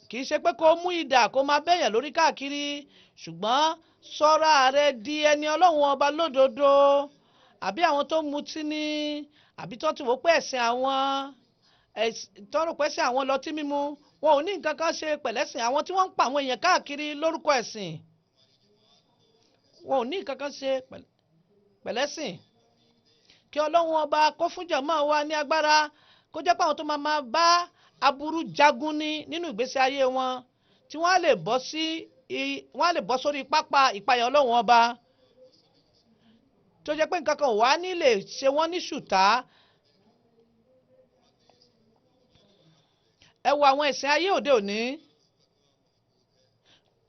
kì í ṣe pé kó mú idà kó máa bẹ̀yàn lórí káàkiri ṣùgbọ́n sọ́ra rẹ di ẹni ọlọ́run ọba lódodo àbí àwọn tó mutí ní àbí tó ti wò pé ẹ̀sìn àwọn tọ́rọ pẹ́sìn àwọn lọtí mímu wọn ò ní nǹkan kan ṣe pẹ̀lẹ́sìn àwọn tí wọ́n ń pa àwọn èèyàn káàkiri lórúkọ ẹ̀sìn wọn ò ní nǹkan kan ṣe pẹ̀lẹ́sìn kí ọlọ́run ọba kó fún jàmáà wa ní agbára kó jẹ́ pé àwọn tó máa bá aburú jagun ní nínú ìgbésí ayé wọn tí wọ́n á lè bọ́ sórí pápá ìpayà ọlọ́run ọba tó jẹ́ pé nǹkan kan wà ní lè ṣe wọ́n ní ṣùtá ẹ wo àwọn ẹ̀sìn ayé òde òní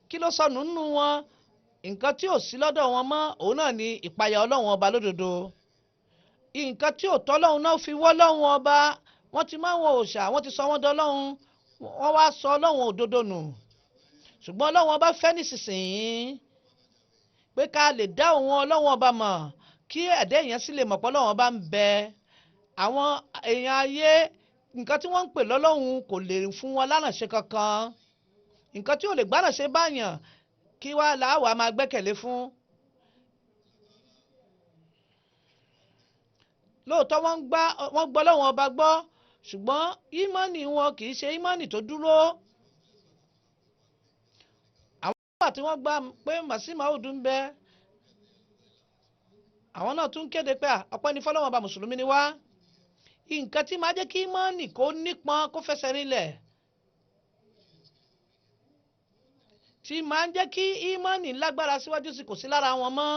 kí ló sọnù nínú wọn nǹkan tí ò sí lọ́dọ̀ wọn mọ́ òun náà ni ìpayà ọlọ́run ọba lódodo nǹkan tí ò tọ́ lọ́hun náà fi wọ́ lọ́hun ọba wọ́n ti máa wọn òòṣà wọ́n ti sọ wọ́n dọ́lọ́hun wọ́n wá sọ ọlọ́hun òdodo nù ṣùgbọ́n ọlọ́hun ọba fẹ́ nísinsìnyí pé ká lè dá òun ọlọ́hun ọba mọ̀ kí ẹ̀dá èèyàn sì lè mọ̀ pé ọlọ́hun ọba ń bẹ àwọn èèyàn ayé nǹkan tí wọ́n ń pè lọ́lọ́hun kò lè fún wọn lánàṣe kankan nǹkan tí ò lè gbánàṣe báyàn kí wá làá máa gbẹ́kẹ̀lé fún. lóòótọ́ wọ́n gbọ́ lọ́wọ́n ọba gbọ́ ṣùgbọ́n ìmánì wọn kì í ṣe ìmánì tó dúró. àwọn ọba tí wọ́n gbà pé màsímà òdù ń bẹ àwọn náà tún kéde pé ọpẹ́ ní fọlọ́wọ́n ọba mùsùlùmí ni wá. nǹkan tí máa jẹ́ kí ìmánì kó nípọn kó fẹsẹ̀ rinlẹ̀ tí máa ń jẹ́ kí ìmánì lágbára síwájú sí kò sí lára wọn mọ́.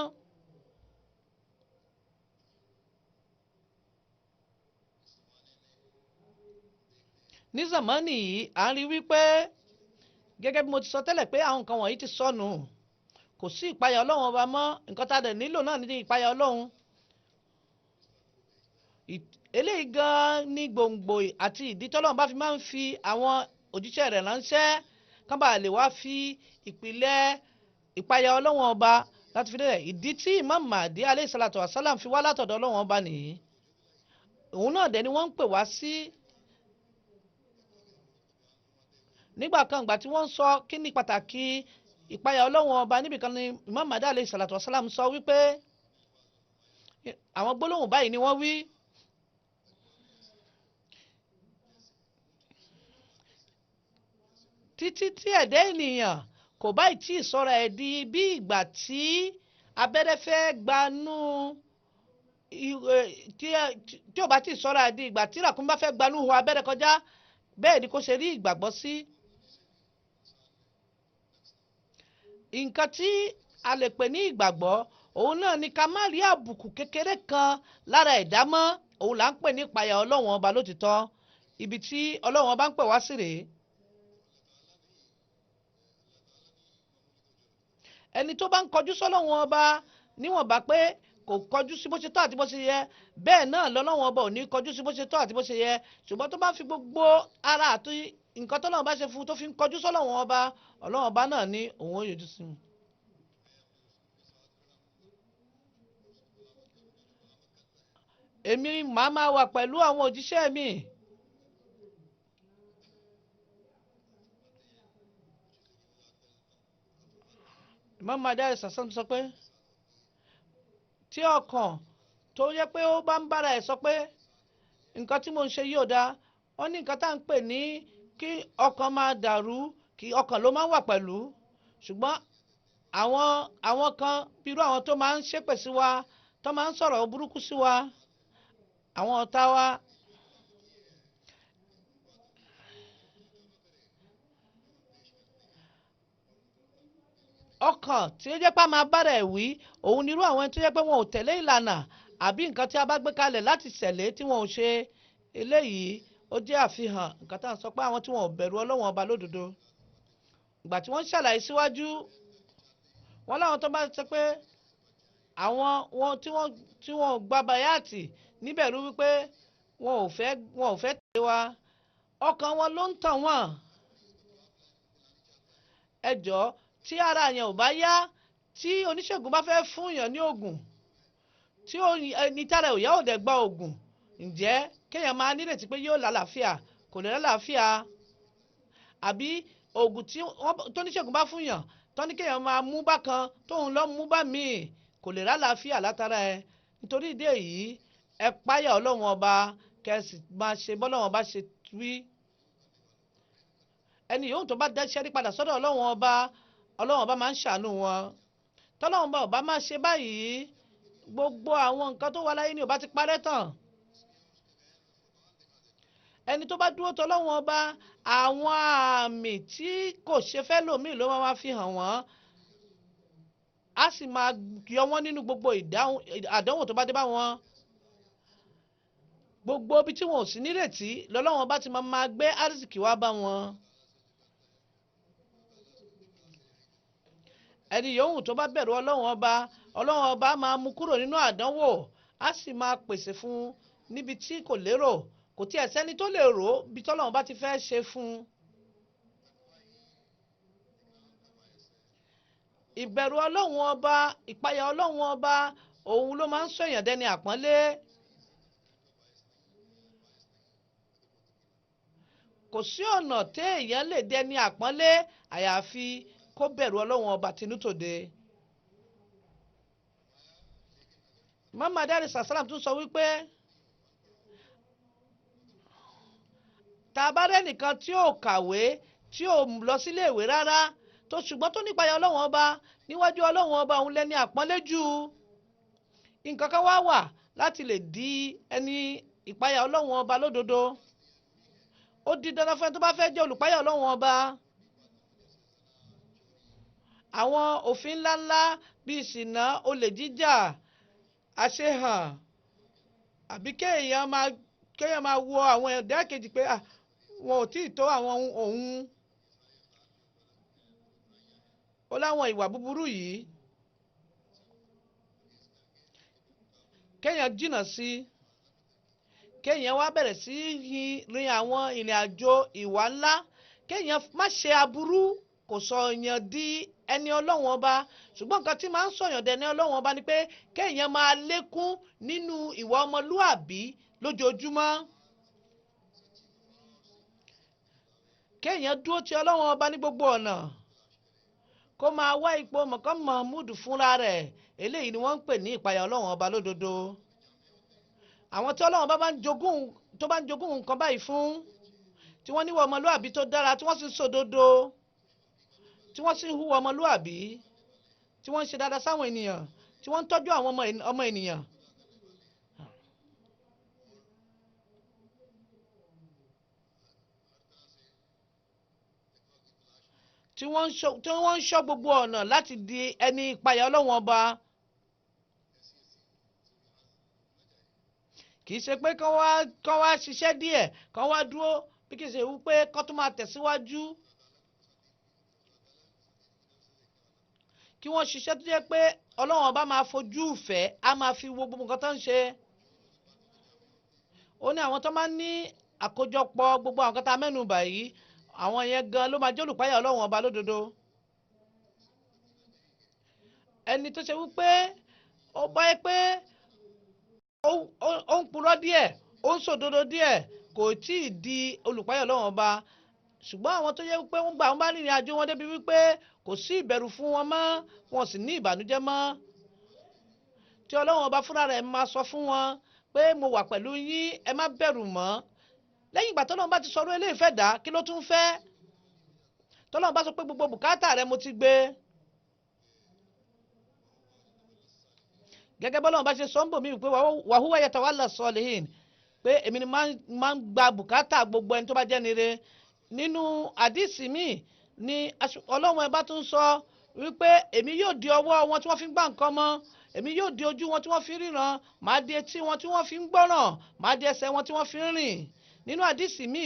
ní zamani yìí à ń rí wípé gẹ́gẹ́ bí mo ti sọ tẹ́lẹ̀ pé àwọn nǹkan wọ̀nyí ti sọnù kò sí ìpayà ọlọ́run ọba mọ́ nǹkan tá a dẹ̀ nílò náà ní ìpayà ọlọ́run eléyìí gan ní gbòǹgbò àti ìdí tọ́lọ́run bá fi máa ń fi àwọn òjíṣẹ́ rẹ̀ ránṣẹ́ kán bá lè wá fi ìpìlẹ̀ ìpayà ọlọ́wọ́n ọba láti fi délẹ̀ ìdí tí Imam Mahdi alayhi salatu wasalam fi wá látọ̀dọ̀ ọlọ́wọ́n ọba nìyí òun náà dẹ̀ ni wọ́n ń pè wá sí nígbà kan ìgbà tí wọ́n ń sọ kí ni pàtàkì ìpayà ọlọ́wọ́n ọba níbìkan ni Imam Mahdi alayhi salatu wasalam sọ wípé àwọn gbólóhùn báyìí ni wọ́n wí títí tí ẹ̀dá ènìyàn kò báyìí tí ìsọ̀rọ̀ ẹ̀ di bí ìgbà tí abẹ́rẹ́ fẹ́ gbanú tí ò bá tí ìsọ̀rọ̀ ẹ̀ di ìgbà tí ràkúnmí bá fẹ́ gbanú ihò abẹ́rẹ́ kọjá bẹ́ẹ̀ ni kò ṣe rí ìgbàgbọ́ sí. nǹkan tí a lè pè ní ìgbàgbọ́ òun náà ni ká má rí àbùkù kékeré kan lára ẹ̀dá mọ́ òun là ń pè ní ìpayà ọlọ́wọ́n ọba lótìtọ́ ibi tí ọlọ́wọ́n ọba ń pè wá sí rèé. ẹni tó bá ń kọjú sọ́lọ́wọ́n ọba níwọ̀nba pé kò kọjú sí bó ṣe tọ́ àti bó ṣe yẹ bẹ́ẹ̀ náà lọ́lọ́wọ́n ọba ò ní kọjú sí bó ṣe tọ́ àti bó ṣe yẹ ṣùgbọ́n tó bá fi gbogbo ara àti nǹkan tọ́lọ́wọ́n bá ṣe fún un tó fi ń kọjú sọ́lọ́wọ́n ọba ọlọ́wọ́n ọba náà ní òun ó yọjú sí i. èmi màá máa wà pẹ̀lú àwọn òjíṣẹ́ mi. Imam Mahdi sàṣán sọ pé tí ọkàn tó yẹ pé ó bá ń bára ẹ̀ sọ pé nǹkan tí mo ń ṣe yóò dáa wọ́n ní nǹkan tá à ń pè ní kí ọkàn máa dàrú kí ọkàn ló máa ń wà pẹ̀lú ṣùgbọ́n àwọn kan bírú àwọn tó máa ń ṣépè sí wa tó máa ń sọ̀rọ̀ burúkú sí wa àwọn ọ̀tá wa ọkàn tí ó jẹ́ pé a máa bára ẹ̀ wí òun nírú àwọn ẹni tó jẹ́ pé wọn ò tẹ̀lé ìlànà àbí nǹkan tí a bá gbé kalẹ̀ láti ṣẹ̀lé tí wọn ò ṣe eléyìí ó jẹ́ àfihàn nǹkan tá à ń sọ pé àwọn tí wọn ò bẹ̀rù Ọlọ́run ọba lódodo ìgbà tí wọ́n ṣàlàyé síwájú wọn láwọn tó bá ṣe pé àwọn wọn tí wọn ò gba bayáàtì níbẹ̀rù wípé wọn ò fẹ́ tẹ̀lé wa ọkàn wọn ló ń tàn wọ́n ẹ jọ̀ọ́ tí ara yẹn ò bá yá tí oníṣègùn bá fẹ́ fún yàn ní oògùn tí ẹni tára ò yá ò dẹ̀ gba oògùn ǹjẹ́ kéèyàn máa nírètí pé yóò lálàáfíà kò ní lálàáfíà àbí oògùn tí oníṣègùn bá fún yàn tó ní kéèyàn máa mú bákan tóun lọ mú bá míì kò lè lálàáfíà látara ẹ nítorí ìdí èyí ẹ páyà Ọlọ́run ọba kẹsì máa ṣe bọ́lọ́run ọba ṣe wí ẹni yòówù tó bá ṣẹ́rí padà sọ́dọ̀ Ọlọ́run ọba máa ń ṣàánú wọn tọ́lọ́run ọba máa ṣe báyìí gbogbo àwọn nǹkan tó wà láyé ni ọba ti parẹ́ tán ẹni tó bá dúró tọ́lọ́run ọba àwọn àmì tí kò ṣe fẹ́ lòmíì ló máa fi hàn wọ́n á sì máa yọ wọ́n nínú gbogbo àdánwò tó bá dé bá wọn gbogbo ibi tí wọn ò sí nírètí lọ́lọ́run ọba ti máa gbé àrísìkí wá bá wọn. ẹni yòówù tó bá bẹ̀rù ọlọ́run ọba máa mú kúrò nínú àdánwò á sì máa pèsè fún un níbi tí kò lérò kò tiẹ̀ sẹ́ni tó lè rò ó bí tọ́lọ́run bá ti fẹ́ ṣe fún un. ìbẹ̀rù ọlọ́run ọba ìpayà ọlọ́run ọba òun ló máa ń sọ èèyàn dẹni àpọ́nlé. kò sí ọ̀nà téèyàn lè dẹni àpọ́nlé àyàfi kó bẹ̀rù ọlọ́run ọba tinútòde. Muhammad sàlám tún sọ wípé tá a bá rẹ́nìkan tí ò kàwé tí ò lọ sílé ìwé rárá tó ṣùgbọ́n tó nípayà ọlọ́run ọba níwájú ọlọ́run ọba òun lẹ́ni àpọ́nlé jù nǹkan kan wà láti lè di ẹni ìpayà ọlọ́run ọba lódodo ó di dandan fún ẹni tó bá fẹ́ jẹ́ olùpayà ọlọ́run ọba. àwọn òfin ńláńlá bíi ṣìnà olè jíjà àṣehàn àbí kéèyàn máa wo àwọn ẹ̀dá kejì pé wọn ò tí ì tó àwọn òun ó láwọn ìwà búburú yìí kéèyàn jìnnà sí kéèyàn wá bẹ̀rẹ̀ sí rin àwọn ìrìn àjò ìwà ńlá kéèyàn má ṣe aburú kò sọ yàn di ẹni ọlọ́run ọba ṣùgbọ́n nǹkan tí máa ń sọ̀yàn dẹni ọlọ́run ọba ni pé kéèyàn máa lékún nínú ìwà ọmọlúàbí lójoojúmọ́ kéèyàn dúró ti ọlọ́run ọba ní gbogbo ọ̀nà kó máa wá ipò mọ̀kán mahmud fúnra rẹ̀ eléyìí ni wọ́n ń pè ní ìpayà ọlọ́run ọba lódodo àwọn tí ọlọ́run ọba bá ń jogún nǹkan báyìí fún tí wọ́n níwọ̀ ọmọlúàbí tó dára tí wọ́n sì ń sòdodo tí wọ́n sì ń hùwà ọmọlúàbí tí wọ́n ń ṣe dáadáa sáwọn ènìyàn tí wọ́n ń tọ́jú àwọn ọmọ ènìyàn. tí wọ́n ń ṣọ́ gbogbo ọ̀nà láti di ẹni ìpayà ọlọ́run ọba kì í ṣe pé kán wá ṣiṣẹ́ díẹ̀ kán wá dúró bí kì í ṣe wípé kán tún máa tẹ̀síwájú kí wọ́n ṣiṣẹ́ tó jẹ́ pé ọlọ́run ọba máa fojú ìfẹ́ á máa fi wo gbogbo nǹkan tó ń ṣe ó ní àwọn tó máa ń ní àkójọpọ̀ gbogbo àwọn kan tá a mẹ́nu bà yìí àwọn yẹn gan ló máa jẹ́ olùpáyà ọlọ́run ọba lódodo ẹni tó ṣe wípé ó bá yẹ pé ó ń purọ́ díẹ̀ ó ń sòdodo díẹ̀ kò tí ì di olùpáyà ọlọ́run ọba ṣùgbọ́n àwọn tó yẹ wípé wọ́n gbà wọ́n bá rìnrìn àjò wọn débi wípé kò sí ìbẹ̀rù fún wọn mọ́ wọn sì ní ìbànújẹ́ mọ́ tí ọlọ́run ọba fúnra rẹ̀ máa sọ fún wọn pé mo wà pẹ̀lú yín ẹ má bẹ̀rù mọ́ lẹ́yìn ìgbà tọ́lọ́run bá ti sọ̀rọ̀ eléyìí fẹ́ dá kí ló tún fẹ́ tọ́lọ́run bá sọ pé gbogbo bùkátà rẹ mo ti gbé gẹ́gẹ́ bọ́lọ́run bá ṣe sọ ń bò mí pé wàhúwà yatawalla salihin pé èmi ni máa ń gba bùkátà gbogbo ẹni tó bá jẹ́ nire nínú àdìsí mi ni ọlọ́run ẹ bá tún sọ wípé èmi yóò di ọwọ́ wọn tí wọ́n fi ń gbá nǹkan mọ́ èmi yóò di ojú wọn tí wọ́n fi ń ríran màá di etí wọn tí wọ́n fi ń gbọ́ràn màá di ẹsẹ̀ wọn tí wọ́n fi ń rìn nínú àdìsí mi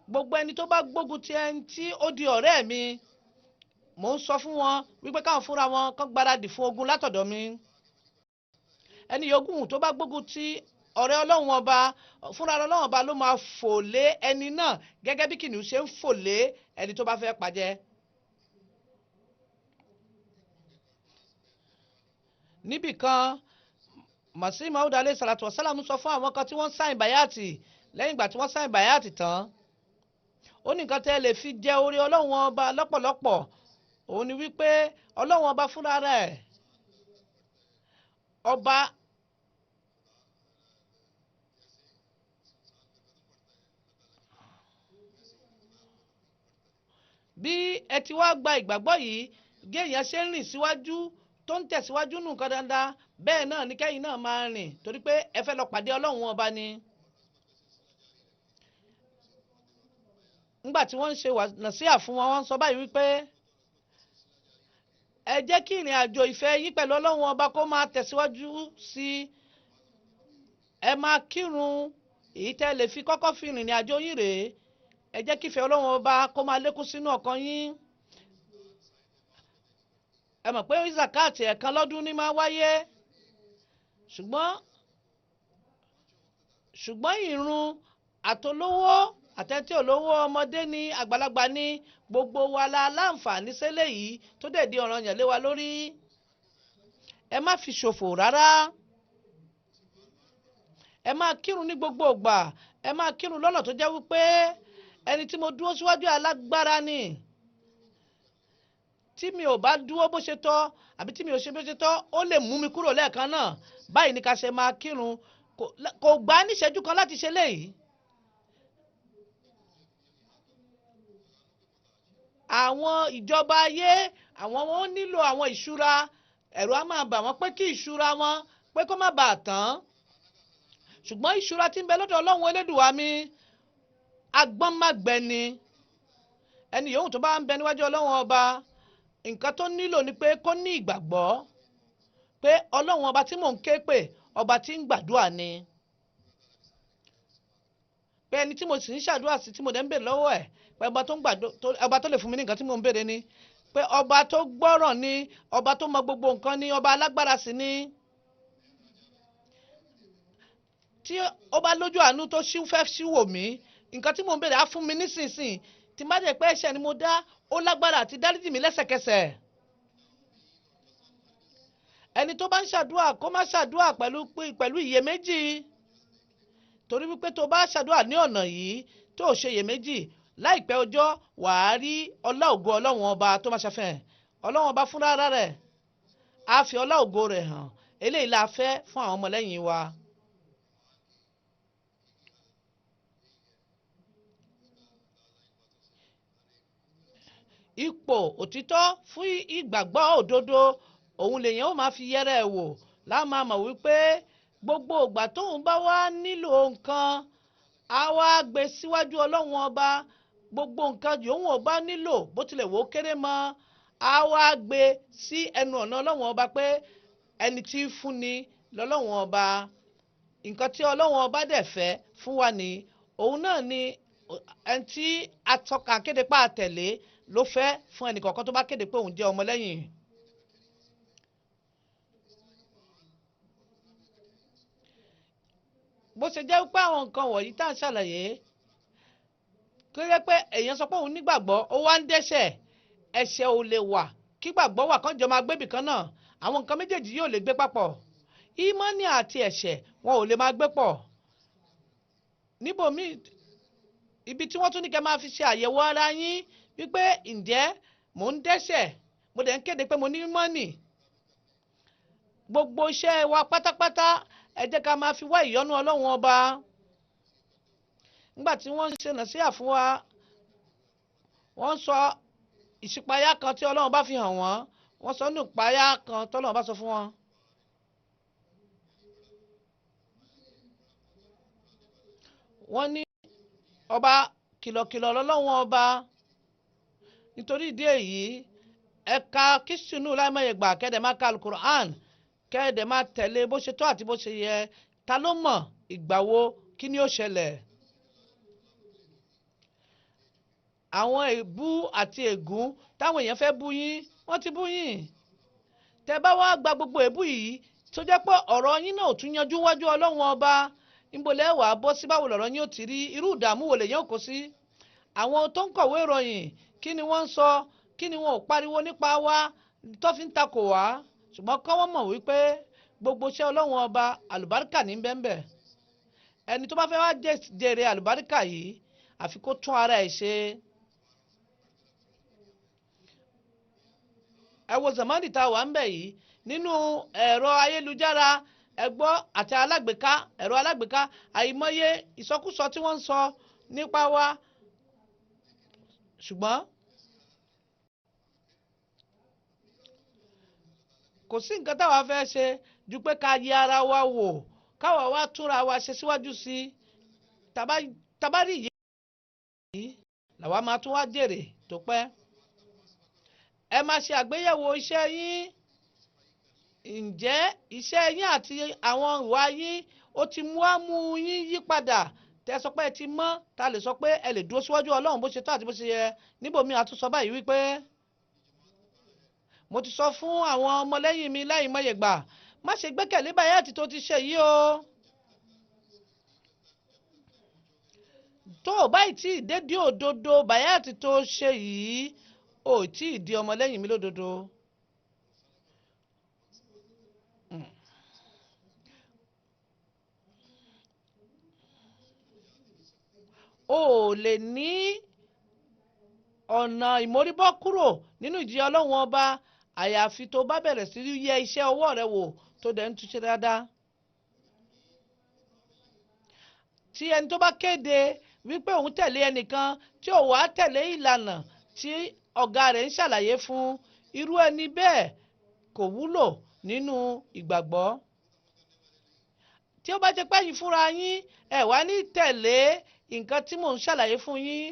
gbogbo ẹni tó bá gbógun ti ẹni tí ó di ọ̀rẹ́ mi mò ń sọ fún wọn wípé káwọn fúnra wọn kán gbáradì fún ogun látọ̀dọ̀ mi ẹni yòókù tó bá gbógun ti ọ̀rẹ́ ọlọ́run ọba fúnra ọlọ́run ọba ló máa fò lé ẹni náà gẹ́gẹ́ bí kìnìún ṣe ń fò lé ẹni tó bá fẹ́ pàjẹ́. níbì kan Masih Maud alayhi salatu wasalam sọ fún àwọn kan tí wọ́n sáìn bàyàtì lẹ́yìn ìgbà tí wọ́n sáìn bàyàtì tán ó ní nǹkan tẹ́ lè fi jẹ orí ọlọ́run ọba lọ́pọ̀lọpọ̀ òun ni wípé ọlọ́run ọba fúnra rẹ̀ ọba bí ẹ ti wá gba ìgbàgbọ́ yìí géèyàn ṣe ń rìn síwájú tó ń tẹ̀síwájú nù nǹkan dandan bẹ́ẹ̀ náà ní kẹ́yìn náà máa rìn torí pé ẹ fẹ́ lọ pàdé ọlọ́run ọba ni. nígbà tí wọ́n ń ṣe nàṣíà fún wọn wọ́n sọ báyìí wípé ẹ jẹ́ kí ìrìn àjò ìfẹ́ yín pẹ̀lú ọlọ́run ọba kó máa tẹ̀síwájú sí ẹ máa kírun èyí tẹ́ lè fi kọ́kọ́ fi ìrìn àjò yín rèé ẹ jẹ́ kí ìfẹ́ ọlọ́run ọba kó máa lékún sínú ọkàn yín ẹ mọ̀ pé zakati ẹ̀kan lọ́dún ní máa wáyé ṣùgbọ́n ìrun àtolówó àtẹ́tí olówó ọmọdé ní àgbàlagbà ní gbogbo wa la láǹfààní sílẹ̀ yìí tó dẹ̀ di ọ̀ranyàn lé wa lórí ẹ má fi ṣòfò rárá ẹ máa kírun ní gbogbo ìgbà ẹ máa kírun lọ́nà tó jẹ́ wípé ẹni tí mo dúró síwájú alágbára ni tí mi ò bá dúró bó ṣe tọ́ àbí tí mi ò ṣe bó ṣe tọ́ ó lè mú mi kúrò lẹ́ẹ̀kan náà báyìí ni ká ṣe máa kírun kò gbà níṣẹ́jú kan láti ṣe léyìí. àwọn ìjọba ayé àwọn wọn nílò àwọn ìṣúra ẹ̀rù á máa bà wọ́n pé kí ìṣúra wọn pé kó má bàa tán ṣùgbọ́n ìṣúra tí ń bẹ lọ́dọ̀ ọlọ́run elédùwà mi agbọ́n má gbẹ ni ẹni yòówù tó bá ń bẹ níwájú ọlọ́run ọba nǹkan tó nílò ni pé kó ní ìgbàgbọ́ pé ọlọ́run ọba tí mò ń ké pè ọba tí ń gbàdúrà ni pé ẹni tí mo sì ń ṣàdúrà sí tí mo dẹ̀ ń bèrè lọ́wọ́ ẹ̀ pé ọba tó lè fún mi ní nǹkan tí mò ń bèrè ni pé ọba tó gbọ́ràn ni ọba tó mọ gbogbo nǹkan ni ọba alágbára sí ni tí ó bá lójú àánú tó fẹ́ sí wò mí nǹkan tí mò ń bèrè á fún mi nísinsìnyí tí má dẹ̀ pé ẹ̀ṣẹ̀ ni mo dá ó lágbára àti dáríjì mi lẹ́sẹ̀kẹsẹ̀. ẹni tó bá ń ṣàdúrà kó má ṣàdúrà pẹ̀lú iyèméjì, torí wípé tó bá ṣàdúrà ní ọ̀nà yìí tó ṣe iyèméjì láìpẹ́ ọjọ́ wàá rí ọlá ògo ọlọ́run ọba tó máa ṣàfihàn. ọlọ́run ọba fúnra rẹ̀ á fi ọlá ògo rẹ̀ hàn. eléyìí la fẹ́ fún àwọn ọmọlẹ́yìn wa. ipò òtítọ́ fún ìgbàgbọ́ òdodo òun lèyàn ó máa fi yẹrẹ ẹ̀ wò láwọn máa mọ̀ wípé gbogbo ìgbà tóun bá wá nílò nǹkan á wá gbé síwájú ọlọ́run ọba. gbogbo nǹkan yòówù ó bá nílò bó tilẹ̀ wò ó kéré mọ́ á wá gbé sí ẹnu ọ̀nà ọlọ́run ọba pé ẹni tí í fúnni lọ́lọ́run ọba. nǹkan tí ọlọ́run ọba dẹ̀ fẹ́ fún wa ní òun náà ni ẹni tí atọ́ka kéde pa àtẹ̀lé ló fẹ́ fún ẹnìkọ̀ọ̀kan tó bá kéde pé òun jẹ́ ọmọlẹ́yìn. bó ṣe jẹ́ pé àwọn nǹkan wọ̀nyí tá à ń ṣàlàyé kó yẹ pé èèyàn sọ pé òun nígbàgbọ́ ó wá ń dẹ́ṣẹ̀, ẹ̀ṣẹ̀ ò lè wà kí gbàgbọ́ wà kán jọ máa gbébì kan náà. àwọn nǹkan méjèèjì yóò lè gbé papọ̀. ìmánì àti ẹ̀ṣẹ̀ wọn ò lè máa gbé pọ̀. níbòmíì ibi tí wọ́n tún ní kẹ́ máa fi ṣe àyẹ̀wò ara yín wípé ǹjẹ́ mò ń dẹ́ṣẹ̀ mo dẹ̀ ń kéde pé mo ní ìmánì. gbogbo iṣẹ́ wa pátápátá ẹ jẹ́ ká máa fi wá ìyọ́nú ọlọ́run ọba. nígbà tí wọ́n ń ṣe nàṣíà fún wa wọ́n sọ ìṣípayá kan tí ọlọ́run bá fi hàn wọ́n sọ nù ìpayá kan tọ́lọ́run bá sọ fún wọn. wọ́n ní ọba kìlọ̀kìlọ̀ lọ́lọ́run ọba. nítorí ìdí èyí ẹ̀ka kìsìnú láìmọye gbà kẹ́dẹ̀ máa ka alukur'an kẹ́dẹ̀ máa tẹ̀lé bó ṣe tó àti bó ṣe yẹ. ta ló mọ̀ ìgbà wo kí ni ó ṣẹlẹ̀. àwọn èébú àti ègún táwọn èèyàn fẹ́ bú yín wọ́n ti bú yín. tẹ́ bá wá gba gbogbo èébú yìí tó jẹ́ pé ọ̀rọ̀ yín náà ò tún yanjú wájú ọlọ́run ọba, níbo lẹ́ wàá bọ́ sí báwo lọ̀rọ̀ yín ó ti rí, irú ìdààmú wo lèyàn kó sí. àwọn tó ń kọ̀wé ìròyìn kí ni wọ́n ń sọ, kí ni wọn ò pariwo nípa wa tó fi ń takò wá. ṣùgbọ́n kọ́ wọ́n mọ̀ wípé gbogbo iṣẹ́ ọlọ́run ọba àlùbáríkà ní bẹ́ńbẹ́. ẹni tó bá fẹ́ wá jèrè àlùbáríkà yìí àfi kó tún ara ẹ̀ ṣe. ẹ wo zamani tá a wà ń bẹ̀ yìí nínú ẹ̀rọ ayélujára ẹgbọ́ àti ẹ̀rọ alágbèéká àìmọye ìsọkúsọ tí wọ́n ń sọ nípa wa. ṣùgbọ́n kò sí nǹkan táwa fẹ́ ṣe ju pé ká yẹ ara wa wò káwa wá túnra wa ṣe síwájú sí i. tabari yìí làwa máa tún wá jèrè tó pẹ́. ẹ máa ṣe àgbéyẹ̀wò iṣẹ́ yín. ǹjẹ́ iṣẹ́ yín àti àwọn ìwà yín ó ti mú yín yí padà tẹ́ sọ pé ẹ ti mọ́ ta lè sọ pé ẹ lè dúró síwájú ọlọ́run bó ṣe tó àti bó ṣe yẹ. níbòmí a tún sọ báyìí wípé mo ti sọ fún àwọn ọmọlẹ́yìn mi láì mọye gbà má ṣe gbẹ́kẹ̀lé báyàtì tó ti ṣe yìí o. tó o báyìí tí ì dédé òdodo báyàtì tó ṣe yìí ò tí ì di ọmọlẹ́yìn mi lódodo. o ò lè ní ọ̀nà ìmóríbọ́ kúrò nínú ìjìyà ọlọ́run ọba àyàfi tó bá bẹ̀rẹ̀ sí yẹ iṣẹ́ ọwọ́ rẹ wò tó dẹ̀ ń túnṣe dáadáa. tí ẹni tó bá kéde wípé òun tẹ̀lé ẹnìkan tí ò wá tẹ̀lé ìlànà tí ọ̀gá rẹ̀ ń ṣàlàyé fún, irú ẹni bẹ́ẹ̀ kò wúlò nínú ìgbàgbọ́. tí ó bá jẹ́ pé yín fúnra yín ẹ wá ní tẹ̀lé nǹkan tí mò ń ṣàlàyé fún yín,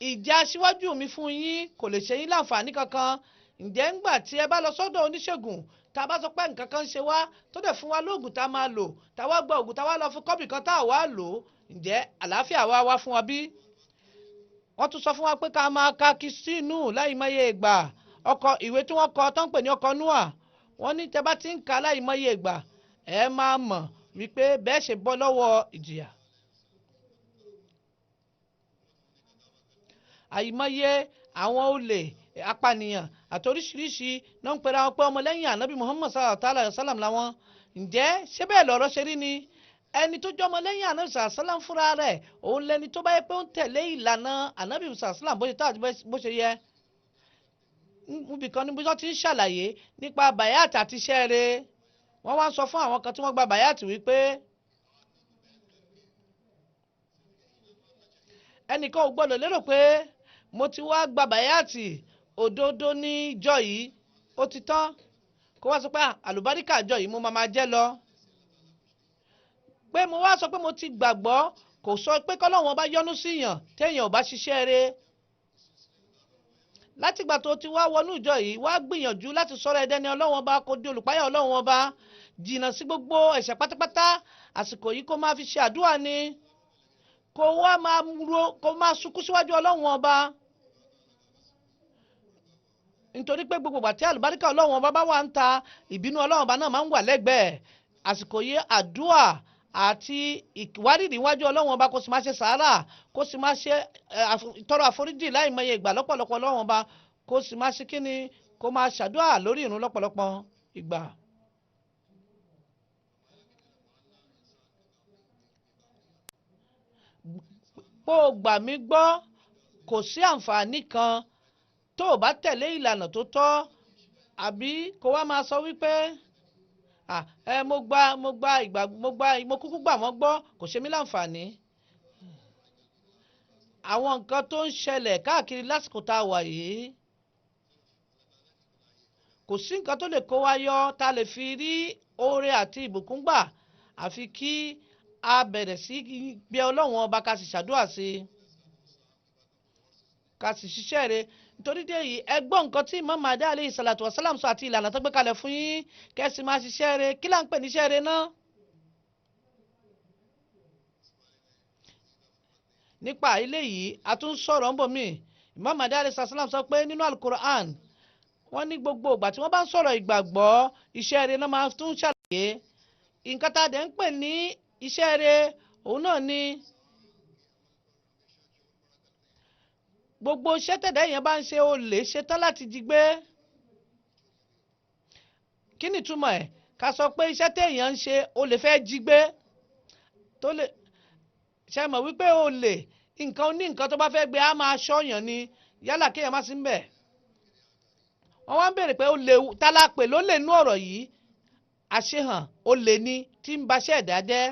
ìjà síwájú mi fún yín kò lè ṣe yín láǹfààní kankan. ǹjẹ́ ńgbà tí ẹ bá lọ sọ́dọ̀ oníṣègùn tá a bá sọ pé nǹkan kan ń ṣe wá tó dẹ̀ fún wa lóògùn tá a máa lò tá a wá gba òògùn tá a wá lọ fún kọ́pì kan tá a wá lò, ǹjẹ́ àlàáfíà wa wá fún wa bí? wọ́n tún sọ fún wa pé ká máa ka kìsínù láì mọye ìgbà. ìwé tí wọ́n kọ tó ń pè ní ọkọ̀ núà, wọ́n ní tẹ́ bá ti ń ka láì mọye ìgbà ẹ máa mọ̀ wípé bẹ́ẹ̀ ṣe bọ́ lọ́wọ́ ìjìyà. àìmọye àwọn olè apànìyàn àti oríṣiríṣi náà ń pera wọn pé ọmọlẹ́yìn ànábì Muhammad sallallahu alayhi wa sallam làwọn. ǹjẹ́ ṣé bẹ́ẹ̀ lọ̀rọ̀ ṣe rí ni? ẹni tó jẹ́ ọmọlẹ́yìn ànábì sallallahu alayhi wa sallam fúnra rẹ̀ òun lẹni tó bá yẹ pé ó ń tẹ̀lé ìlànà ànábì sallallahu alayhi wa sallam bó ṣe tó àti bó ṣe yẹ. níbìkan níbi wọ́n ti ń ṣàlàyé nípa bayat àti iṣẹ́ rẹ̀ wọ́n wá ń sọ fún àwọn kan tí wọ́n gba bayat wípé ẹnìkan ò gbọ́dọ̀ lérò pé mo ti wá gba bàyàtì òdodo níjọ́ yìí ó ti tán kó wá sọ pé àlùbáríkà àjọ yìí mo máa jẹ́ lọ. pé mo wá sọ pé mo ti gbàgbọ́ kò sọ pé kọ́lọ́wọ́n bá yọ́nú síyàn téèyàn ò bá ṣiṣẹ́ rẹ̀. látìgbà tó ti wá wọnú ìjọ yìí wá gbìyànjú láti sọ̀rọ̀ ẹ̀dẹ́ni Ọlọ́run Ọba kó di olùpáyà Ọlọ́run Ọba jìnnà sí gbogbo ẹ̀ṣẹ̀ pátápátá àsìkò yìí kó máa fi ṣe àdúrà ni kó wá máa sunkún síwájú Ọlọ́run Ọba nítorí pé gbogbo ìgbà tí àlùbáríkà Ọlọ́run Ọba bá wà ń ta ìbínú Ọlọ́run Ọba náà máa ń wà lẹ́gbẹ̀ẹ́ àsìkò yìí àdúrà àti ìwárìrì níwájú Ọlọ́run Ọba kó sì máa ṣe sàárà kó sì máa ṣe tọrọ àforíjì láìmọye ìgbà lọ́pọ̀lọpọ̀ Ọlọ́run Ọba kó sì máa ṣe kíni kó máa ṣàdúrà lórí ìrun lọ́pọ̀lọpọ̀ ìgbà. bó o gbà mí gbọ́ kò sí àǹfààní kan tó o bá tẹ̀lé ìlànà tó tọ́ àbí kó wá máa sọ wípé mo kúkú gbà wọ́n gbọ́ kò ṣe mí láǹfààní. àwọn nǹkan tó ń ṣẹlẹ̀ káàkiri lásìkò tá a wà yìí kò sí nǹkan tó lè kó wa yọ tá a lè fi rí oore àti ìbùkún gbà àfi kí a bẹ̀rẹ̀ sí bí Ọlọ́run Ọba ká sì ṣàdúrà sí i ká sì ṣiṣẹ́ rẹ̀ nítorí dé yìí ẹ gbọ́ nǹkan tí Imam Mahdi alayhi salatu wa salam sọ àti ìlànà tó gbé kalẹ̀ fún yín kẹ́sì máa ṣiṣẹ́ rẹ̀ kí là ń pè níṣẹ́ rẹ̀ náà. nípa ilé yìí a tún sọ̀rọ̀ ń bò mí Imam Mahdi alayhi salatu wa salam sọ pé nínú Al-Qur'an wọ́n ní gbogbo ìgbà tí wọ́n bá ń sọ̀rọ̀ ìgbàgbọ́ iṣẹ́ rẹ̀ náà máa tún ṣàlàyé nǹkan tá a dẹ̀ ń pè ní iṣẹ́ rẹ̀ òun náà ni gbogbo iṣẹ́ tẹ̀dá èèyàn bá ń ṣe ó lè ṣetán láti jí gbé. kí ni ìtumọ̀ ẹ̀ ká sọ pé iṣẹ́ téèyàn ń ṣe ó lè fẹ́ jí gbé tó lè ṣe mọ̀ wípé ó lè nǹkan oní nǹkan tó bá fẹ́ gbé á máa ṣọ́yàn ni yálà kéèyàn má sí ń bẹ̀. wọ́n wá ń béèrè pé ó lè tálá pè ló lè nú ọ̀rọ̀ yìí àṣehàn ó lè ní tí ń baṣẹ́ ẹ̀dá jẹ́.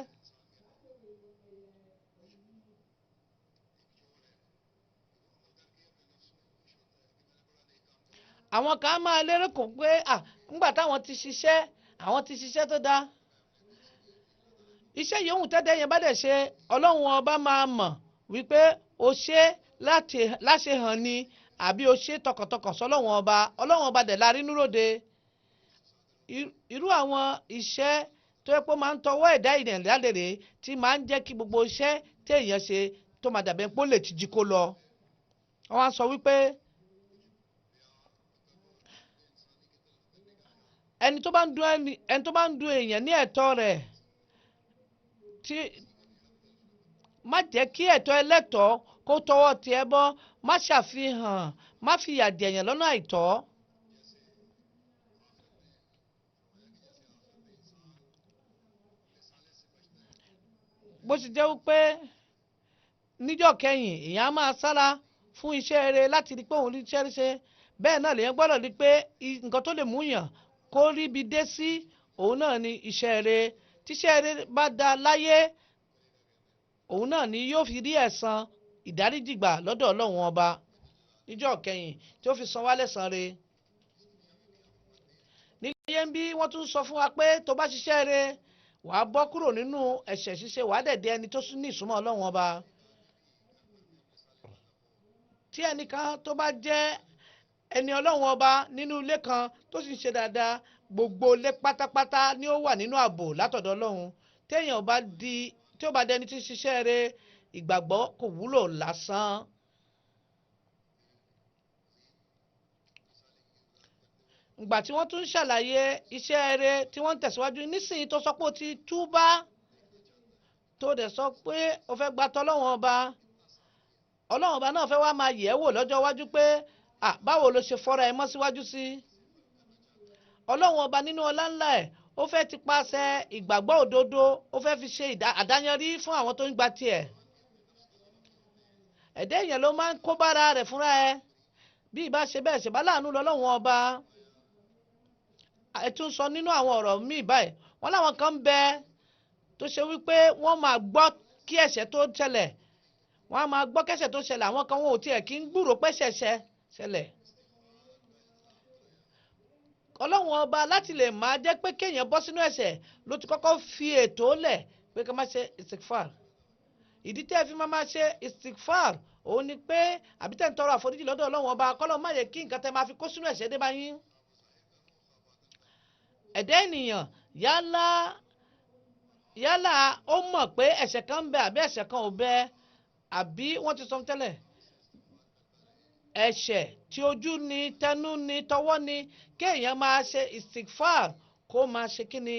àwọn kan máa lérò kó pé nígbà táwọn ti ṣiṣẹ́ tó dáa iṣẹ́ yòówù tẹ́tẹ́ yẹn bá dẹ̀ ṣe Ọlọ́run Ọba máa mọ̀ wípé o ṣe láṣẹ hàn ni àbí o ṣe tọkàntọkàn sọ́lọ́run Ọba Ọlọ́run Ọba dẹ̀ la rí núròde. irú àwọn iṣẹ́ tó yẹ pé ó máa ń tọwọ́ ẹ̀dá ènìyàn lálẹ́ tí máa ń jẹ́ kí gbogbo iṣẹ́ téèyàn ṣe tó máa dàbẹ̀ pé ó lè ti jí kó lọ. wọ́n á sọ wípé ẹni tó bá ń dun èèyàn ní ẹ̀tọ́ rẹ̀ tí má jẹ́ kí ẹ̀tọ́ ẹlẹ́tọ̀ọ́ kó tọwọ́ tiẹ̀ bọ́ má ṣàfihàn má fìyà jẹ̀yàn lọ́nà àìtọ́. bó ti jẹ́ wípé níjọ́ kẹ́yìn èèyàn á máa sára fún iṣẹ́ rere láti rí pé òun rí iṣẹ́ ṣe bẹ́ẹ̀ náà lèèyàn gbọ́dọ̀ rí pé nǹkan tó lè mú yàn kó ríbi dé sí òun náà ni iṣẹ́ rere tíṣẹ́ rere bá da láyé òun náà ni yóò fi rí ẹ̀san ìdáríjìgbà lọ́dọ̀ Ọlọ́run Ọba níjọ́ kẹ́yìn tí ó fi san wá lẹ́san rere. nígbàyé ń bí wọ́n tún sọ fún wa pé tó bá ṣiṣẹ́ rere wàá bọ́ kúrò nínú ẹ̀ṣẹ̀ ṣíṣe wàá dẹ̀ di ẹni tó ní ìsúnmọ́ Ọlọ́run Ọba. tí ẹnìkan tó bá jẹ́ ẹni Ọlọ́run Ọba nínú ilé kan tó sì ń ṣe dáadáa gbogbo ilé pátápátá ni ó wà nínú ààbò látọ̀dọ̀ Ọlọ́run téèyàn tí ó bá dẹni tí ń ṣiṣẹ́ rere ìgbàgbọ́ kò wúlò lásán. ìgbà tí wọ́n tún ṣàlàyé iṣẹ́ rere tí wọ́n ń tẹ̀síwájú nísìnyí tó sọ pé ó ti túbá tó dẹ̀ sọ pé ó fẹ́ gba tọ́lọ́run Ọba ọlọ́run ọba náà fẹ́ wá máa yẹ̀ ẹ́ wò lọ́jọ́ iwájú pé báwo ló ṣe fọ́ra ẹ mọ́ síwájú sí. ọlọ́run ọba nínú ọlá ńlá ẹ̀ ó fẹ́ ti pàṣẹ ìgbàgbọ́ òdodo ó fẹ́ fi ṣe àdáyanrí fún àwọn tó ń gba tiẹ̀. ẹ̀dá èèyàn ló máa ń kó bára rẹ̀ fúnra ẹ bí ìbá ṣe bẹ́ẹ̀ ṣe bá láàánú lọ́lọ́run ọba. ẹ tún sọ nínú àwọn ọ̀rọ̀ míì báyìí wọ́n láwọn kan ń bẹ tó ṣe wípé wọ́n máa gbọ́ kí ẹ̀ṣẹ̀ tó ṣẹlẹ̀ wọ́n á máa gbọ́ kẹ́ṣẹ̀ tó ṣẹlẹ̀ àwọn kan wọn ò tiẹ̀ kí ń gbúrò pẹ́ṣẹ̀ ṣẹlẹ̀. ọlọ́run ọba láti lè máa jẹ́ pé kéèyàn bọ́ sínú ẹ̀ṣẹ̀ ló ti kọ́kọ́ fi ètò lẹ̀ pé ká má ṣe istikfar. ìdí tẹ́ ẹ fi máa ṣe istikfar òun ni pé àbí tẹ́ ń tọrọ àforíjì lọ́dọ̀ ọlọ́run ọba kọ́lọ́ má yẹ kí nǹkan tẹ́ máa fi kó sínú ẹ̀ṣẹ̀ dé bá yín. ẹ̀dá ènìyàn yálà ó mọ̀ pé ẹ̀ṣẹ̀ kan ń bẹ àbí ẹ̀ṣẹ̀ kan ò bẹ àbí wọ́n ti sọ tẹ́lẹ̀ ẹ̀ṣẹ̀ tí ojú ni tẹnu ni tọwọ́ ni kéèyàn máa ṣe istikfar kó máa ṣe kíni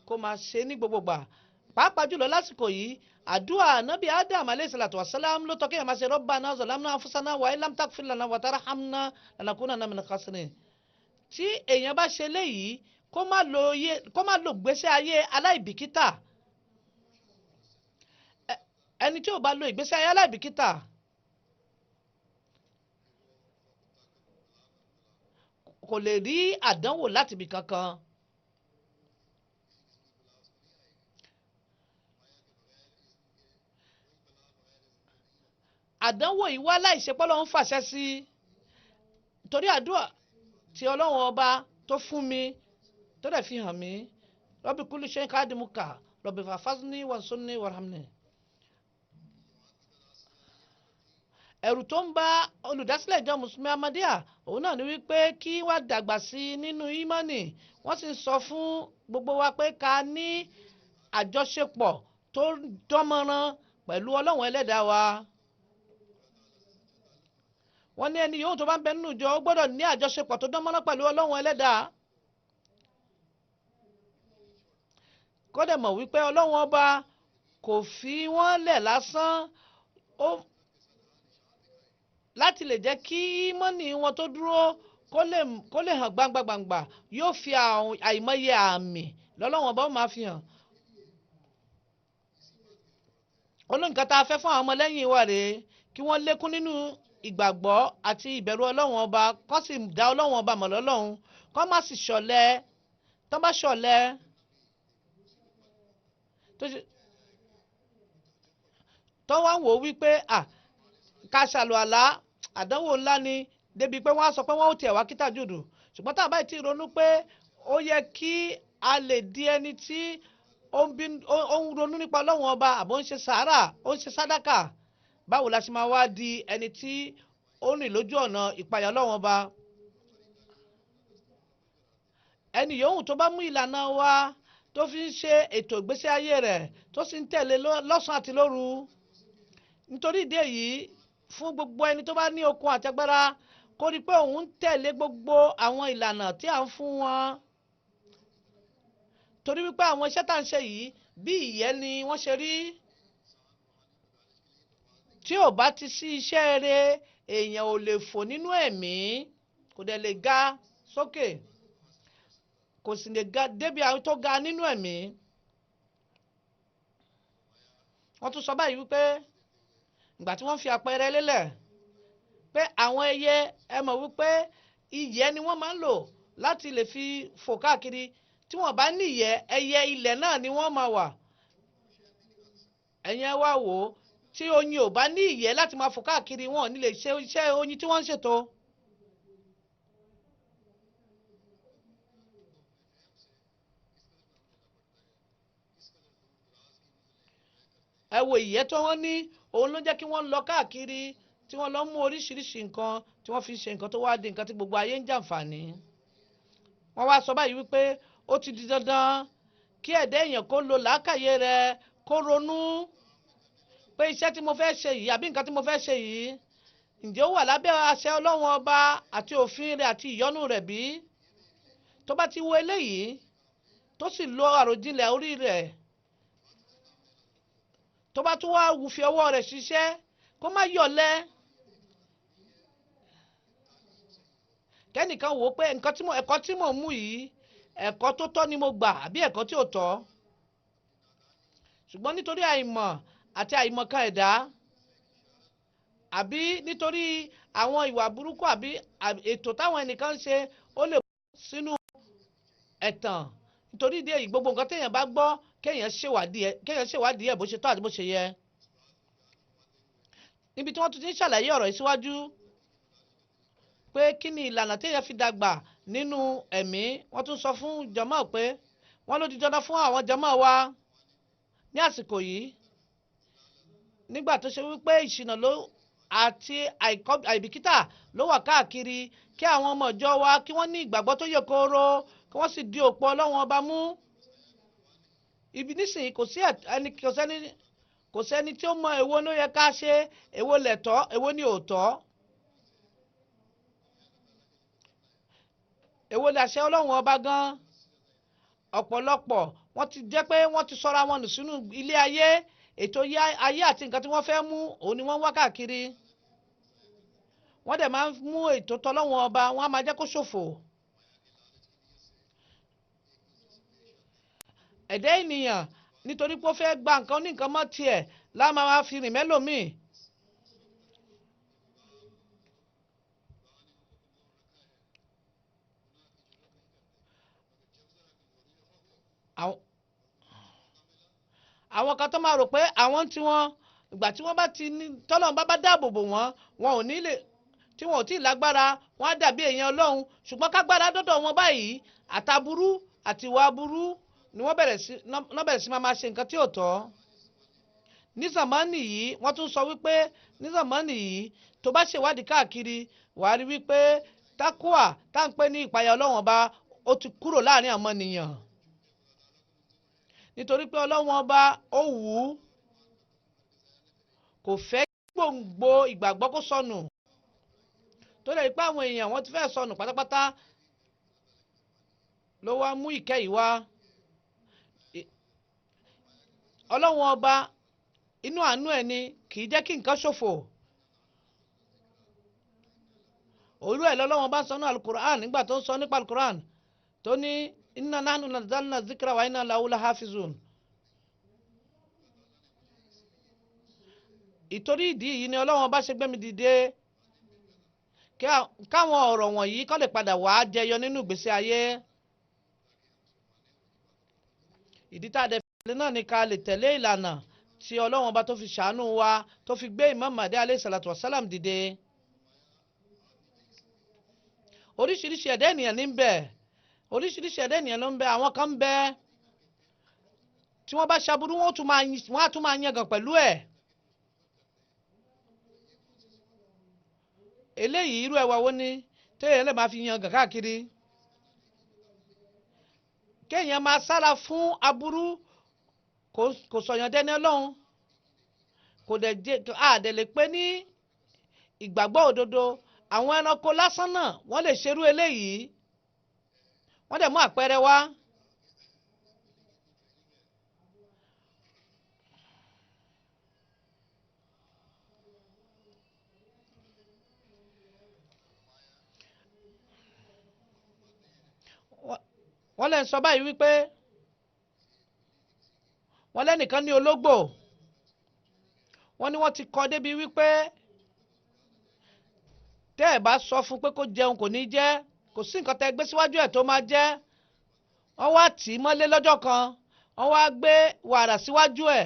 kó máa ṣe ní gbogbogbà pàápàá jùlọ lásìkò yìí àdúrà nábì Adam alayhi salatu wasalam ló tọ́ kéèyàn máa ṣe rabbana zalamna anfusana wa illam taghfir lana wa tarhamna lanakunanna minal khasirin. tí èèyàn bá ṣe léyìí kó má lo gbèsè ayé aláìbìkítà ẹni tí ò bá lo ìgbésí ayé aláìbìkítà kò lè rí àdánwò láti ibì kankan. àdánwò yìí wá láìṣepọ́ lọ́hún fàṣẹ sí torí àdúrà tí ọlọ́run ọba tó fún mi tó dẹ̀ fi hàn mí Rabbi kulli shay'in qadimuka Rabbi fahfazni wansurni warhamni. ẹ̀rù tó ń bá olùdásílẹ̀ ìjọ mùsùlùmí Ahmadiyya òun náà ni wípé kí wá dàgbà sí i nínú ìmánì wọ́n sì ń sọ fún gbogbo wa pé ká ní àjọṣepọ̀ tó dánmọ́rán pẹ̀lú ọlọ́run ẹlẹ́dàá wa. wọ́n ní ẹni yòówù tó bá ń bẹ nínú ìjọ ó gbọ́dọ̀ ní àjọṣepọ̀ tó dánmọ́rán pẹ̀lú ọlọ́run ẹlẹ́dàá. kó dẹ̀ mọ̀ wípé ọlọ́run ọba kò fi wọ́n lẹ̀ lásán láti lè jẹ́ kí mọ́nì wọn tó dúró kó lè hàn gbangba yóò fi àìmọye àmì lọ́lọ́wọ́n bá máa fi hàn. olóńgbà tá a fẹ́ fún àwọn ọmọlẹ́yìn wa rèé kí wọ́n lékún nínú ìgbàgbọ́ àti ìbẹ̀rù ọlọ́wọ́n ọba kó sì dá ọlọ́wọ́n ọba mọ̀ lọ́lọ́run kó má sì ṣọ̀lẹ tó bá ṣọ̀lẹ tó wá ń wò wípé ká ṣàlùwàlá àdánwò ńlá ni débi pé wọ́n á sọ pé wọ́n ó tiẹ̀ wá kí tàjùdù ṣùgbọ́n tá a bá ti ronú pé ó yẹ kí a lè di ẹni tí ó ń ronú nípa ọlọ́run ọba àbó ń ṣe sàárà ó ń ṣe sàdákà báwo la ṣe máa wá di ẹni tí ó rìn lójú ọ̀nà ìpayà ọlọ́run ọba. ẹni yòówù tó bá mú ìlànà wa tó fi ń ṣe ètò ìgbésí ayé rẹ̀ tó sì ń tẹ̀lé lọ́sàn-án àti lóru nítorí ìdí èyí fún gbogbo ẹni tó bá ní okun àtẹgbára kó rí pé òun ń tẹ̀lé gbogbo àwọn ìlànà tí à ń fún wọn torí wípé àwọn iṣẹ́ tá à ń ṣe yìí bí ìyẹ́ ni wọ́n ṣe rí tí ò bá ti sí iṣẹ́ rere èèyàn ò lè fò nínú ẹ̀mí kò dẹ̀ lè ga sókè kò sì lè ga débi àwọn tó ga nínú ẹ̀mí. wọ́n tún sọ báyìí wípé ìgbà tí wọ́n fi àpẹẹrẹ lélẹ̀ pé àwọn ẹyẹ ẹ mọ̀ wípé ìyẹ́ ni wọ́n máa ń lò láti lè fi fò káàkiri tí wọ́n bá ní ìyẹ́ ẹyẹ ilẹ̀ náà ni wọ́n máa wà. ẹ̀yin wá wò ó tí oyin ò bá ní ìyẹ́ láti máa fò káàkiri wọn ò ní lè ṣe iṣẹ́ oyin tí wọ́n ń ṣètò. ẹ wo ìyẹ́ tó wọ́n ní òun ló jẹ́ kí wọ́n lọ káàkiri tí wọ́n lọ mú oríṣiríṣi nǹkan tí wọ́n fi ṣe nǹkan tó wá di nǹkan tí gbogbo ayé ń jàǹfààní. wọ́n wá sọ báyìí wípé ó ti di dandan kí ẹ̀dá èèyàn kó lo làákàyè rẹ̀ kó ronú pé iṣẹ́ tí mo fẹ́ ṣe yìí àbí nǹkan tí mo fẹ́ ṣe yìí ǹjẹ́ ó wà lábẹ́ àṣẹ ọlọ́run ọba àti òfin rẹ̀ àti ìyọ́nú rẹ̀ bí? tó bá ti wo eléyìí tó sì lo àròjinlẹ̀ orí rẹ̀ tó bá tún wá fi ọwọ́ rẹ̀ ṣiṣẹ́ kó má yọ̀lẹ kẹ́nìkan wò ó pé ẹ̀kọ́ tí mò ń mú yìí ẹ̀kọ́ tó tọ́ ni mo gbà àbí ẹ̀kọ́ tí ò tọ́ ṣùgbọ́n nítorí àìmọ̀ àti àìmọ̀kan ẹ̀dá àbí nítorí àwọn ìwà burúkú àbí ètò táwọn ẹnìkan ń ṣe ó lè bọ́ sínú ẹ̀tàn nítorí ìdí èyí gbogbo nǹkan téèyàn bá gbọ́ kéèyàn ṣèwádìí ẹ̀ bó ṣe tọ́ àti bó ṣe yẹ níbi tí wọ́n tún ti ń ṣàlàyé ọ̀rọ̀ yìí síwájú pé kí ni ìlànà téèyàn fi dàgbà nínú ẹ̀mí wọ́n tún sọ fún jàmáà pé wọ́n ló di dandan fún àwọn jàmáà wa ní àsìkò yìí nígbà tó ṣe wípé ìṣìnà àti àìbìkítà ló wà káàkiri kí àwọn ọmọ ìjọ wa kí wọ́n ní ìgbàgbọ́ tó yè kooro kí wọ́n sì di òpó Ọlọ́run ọba mú ibi nísìnyí kò sẹ́ni tí ó mọ èwo ló yẹ ká ṣe èwo lẹ̀tọ́ èwo ni òótọ́ èwo làṣẹ Ọlọ́run ọba gan ọ̀pọ̀lọpọ̀ wọ́n ti jẹ́ pé wọ́n ti sọra wọn nù sínú ilé ayé ètò ayé àti nǹkan tí wọ́n fẹ́ mú òun ni wọ́n wá káàkiri wọ́n dẹ̀ máa ń mú ètò tọ́lọ́wọ́n ọba wọ́n á máa jẹ́ kó ṣòfò ẹ̀dá ènìyàn nítorí pé ó fẹ́ gba nǹkan ní nǹkan mọ́ tiẹ̀ láà máa fi rìn mẹ́lòmíì àwọn kan tó máa rò pé àwọn tí wọ́n ìgbà tí wọ́n bá ti ní tọ́lọ́run bá dáàbò bò wọn ò ní lè tí wọn ò tí ì lágbára wọn á dàbí èèyàn Ọlọ́run ṣùgbọ́n kágbára dọ́dọ̀ wọn báyìí àtàbúrú àti ìwà aburú ni wọ́n bẹ̀rẹ̀ sí máa ṣe nǹkan tí ò tọ́ ní sàmánì yìí wọ́n tún sọ wípé ní sàmánì yìí tó bá ṣèwádìí káàkiri wàá rí wípé tákùà tá à ń pè ní ìpayà Ọlọ́run ọba ó ti kúrò láàrin àwọn ènìyàn nítorí pé Ọlọ́run ọba ó wù ú kò fẹ́ gbòǹgbò ìgbàgbọ́ kó sọnù tó lè rí pé àwọn èèyàn wọ́n ti fẹ́ sọnù pátápátá ló wá mú ìkẹyìí wá Ọlọ́run ọba inú àánú ẹ̀ ni kì í jẹ́ kí nǹkan ṣòfò òru ẹ̀ lọ́lọ́run bá ń sọ ní alukur'an nígbà tó ń sọ nípa alukur'an tó ní inna nahnu nazzalna zikra wa inna lahu lahafizun ìtorí ìdí yìí ni Ọlọ́run bá ṣe gbé mi dìde káwọn ọ̀rọ̀ wọ̀nyí kó lè padà wá jẹyọ nínú ìgbésí ayé ìdí tá a dẹ̀ fi náà ni ká lè tẹ̀lé ìlànà tí Ọlọ́run ọba tó fi ṣàánú wa tó fi gbé Imam Mahdi alayhi salatu wasalam dìde oríṣiríṣi ẹ̀dá ènìyàn ní ń bẹ oríṣiríṣi ẹ̀dá ènìyàn ló ń bẹ àwọn kan ń bẹ tí wọ́n bá ṣaburú wọ́n á tún máa yangàn pẹ̀lú ẹ̀ eléyìí irú ẹwà wo ni téèyàn lè máa fi yangàn káàkiri kéèyàn máa sára fún aburú kò sọ̀yàn dẹni Ọlọ́run kò dẹ̀ lè pé ní ìgbàgbọ́ òdodo àwọn ẹranko lásán náà wọ́n lè ṣerú eléyìí wọ́n dẹ̀ mú àpẹẹrẹ wá wọ́n lè sọ báyìí wípé wọ́n lẹ́nìkan ní ológbò wọ́n ní wọ́n ti kọ́ débi wípé tẹ́ ẹ̀ bá sọ fún pé kó jẹun kò ní jẹ kò sí nǹkan tẹ́ gbé síwájú ẹ̀ tó máa jẹ wọ́n wá tì í mọ́lé lọ́jọ́ kan wọ́n wá gbé wàrà síwájú ẹ̀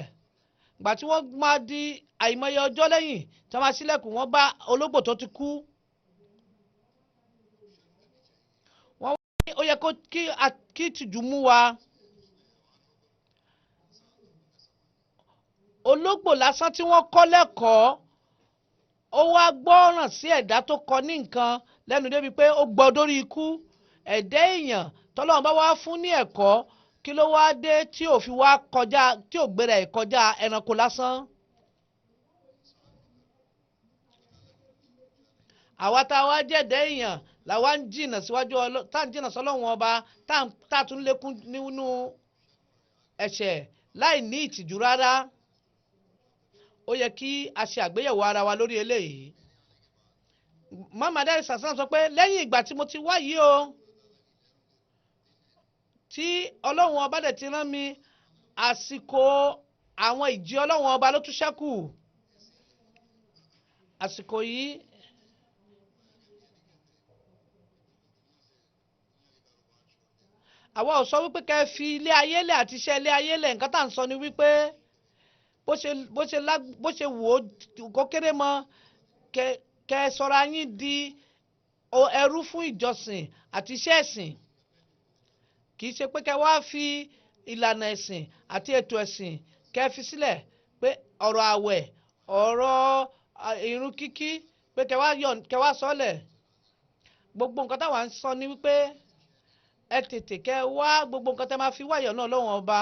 gbà tí wọ́n máa di àìmọye ọjọ́ lẹ́yìn tí wọ́n máa ṣílẹ̀kùn wọ́n bá ológbò tó ti kú wọ́n wá ní ó yẹ kí ìtìjú mú wa ológbò lásán tí wọ́n kọ́ lẹ́kọ̀ọ́ ó wá gbọ́ràn sí ẹ̀dá tó kọ ní nǹkan lẹ́nu débi pé ó gbọ́ dórí ikú ẹ̀dá èèyàn tọ́lọ́run bá wá fún ní ẹ̀kọ́ kí ló wá dé tí ò fi wá kọjá tí ò gbéra ẹ̀ kọjá ẹranko lásán. àwa tá a wá jẹ́dá èèyàn làwa ń jìnnà síwájú tá à ń jìnnà sọ́lọ́run ọba tá à tún lékún nínú ẹ̀ṣẹ̀ láì ní ìtìjú rárá. ó yẹ kí a ṣe àgbéyẹ̀wò ara wa lórí eléyìí Muhammad sàṣán sọ pé lẹ́yìn ìgbà tí mo ti wá yìí o tí ọlọ́run ọba dẹ̀ ti rán mi àsìkò àwọn ìjì ọlọ́run ọba ló tún ṣẹ́kù àsìkò yìí àwa ò sọ wípé kẹ́ fi ilé ayé lẹ̀ àti iṣẹ́ ilé ayé lẹ̀ nǹkan tá à ń sọ ni wípé bó ṣe wò ó kó kéré mọ́ kẹ́ sọra yín di ẹrú fún ìjọsìn àti iṣẹ́ ẹ̀sìn kì í ṣe pé kẹ́ wá fi ìlànà ẹ̀sìn àti ètò ẹ̀sìn kẹ́ fi sílẹ̀ pé ọ̀rọ̀ àwẹ̀ ọ̀rọ̀ irun kíkí pé kẹ́ wá sọ́lẹ̀ gbogbo nǹkan táwa ń sọ ni wípé ẹ tètè kẹ́ wá gbogbo nǹkan tẹ́ máa fi wáyọ̀ náà lọ́wọ́n ọba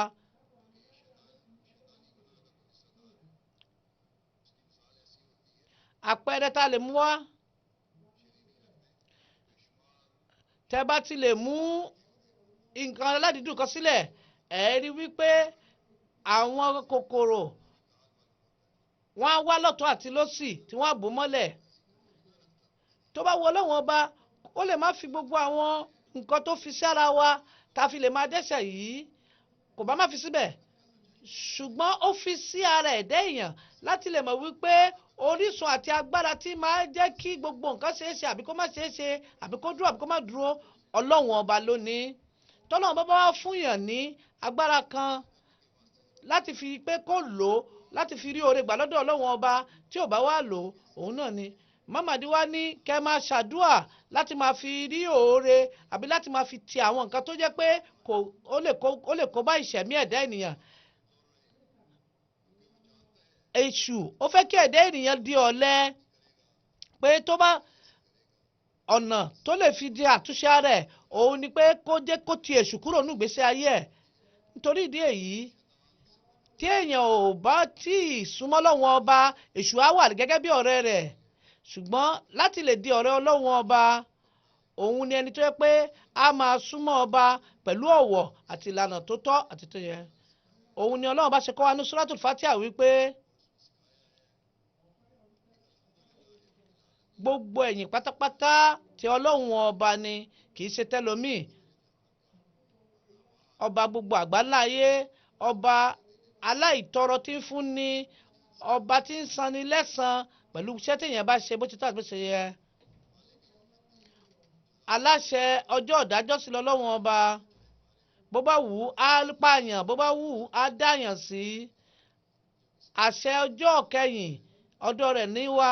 àpẹẹrẹ tá a lè mú wá tẹ́ bá ti lè mú nǹkan aládìídùn kan sílẹ̀ ẹ rí wípé àwọn kòkòrò wọ́n á wá lọ́tọ̀ àti lósì tí wọ́n á bò mọ́lẹ̀ tó bá wọ Ọlọ́run ọba ó lè má fi gbogbo àwọn nǹkan tó fi sí ara wa tá a fi lè máa dẹ́ṣẹ̀ yìí kò bá má fi síbẹ̀ ṣùgbọ́n ó fi sí ara ẹ̀dá èèyàn láti lè mọ̀ wípé orísun àti agbára tí máa jẹ́ kí gbogbo nǹkan ṣeé ṣe àbí kó má ṣeé ṣe àbí kó dúró àbí kó má dúró Ọlọ́run ọba lónìí tọ́lọ́run bá wá fún yàn ní agbára kan láti fi pé kó lò ó láti fi rí oore gbà lọ́dọ̀ Ọlọ́run ọba tí ò bá wá lò ó òun náà ni Muhammad wá ní kẹ́ máa ṣàdúà láti máa fi rí oore àbí láti máa fi ti àwọn nǹkan tó jẹ́ pé ó lè kó bá ìṣẹ̀mí ẹ̀dá ènìyàn èṣù ó fẹ́ kí ẹ̀dá ènìyàn di ọ̀lẹ pé tó bá ọ̀nà tó lè fi di àtúnṣe rẹ̀ òun ni pé kó jẹ́ kó ti èṣù kúrò ní ìgbésí ayé ẹ̀ nítorí ìdí èyí tí èèyàn ò bá tí ì súnmọ́ Ọlọ́run ọba èṣù á wà gẹ́gẹ́ bí ọ̀rẹ́ rẹ̀ ṣùgbọ́n láti lè di ọ̀rẹ́ Ọlọ́run ọba òun ni ẹni tó yẹ pé a máa súnmọ́ ọba pẹ̀lú ọ̀wọ̀ àti ìlànà tó tọ́ àti tó yẹ òun ni Ọlọ́run bá ṣe kọ́ wa ní Suratul Fatiha wípé gbogbo ẹ̀yìn pátápátá tí Ọlọ́run ọba ni kì í ṣe tẹ́lómì ọba gbogbo àgbáláyé ọba aláìtọrọ tí ń fún ni ọba tí ń sanni lẹ́san pẹ̀lú iṣẹ́ téèyàn bá ṣe bó ti tó àti bó ṣe yẹ aláṣẹ ọjọ́ ìdájọ́ sí lọ́lọ́run ọba bó bá wù ú á pààyàn bó bá wù ú á dáyàn sí àṣẹ ọjọ́ kẹyìn ọ̀dọ̀ rẹ̀ níwá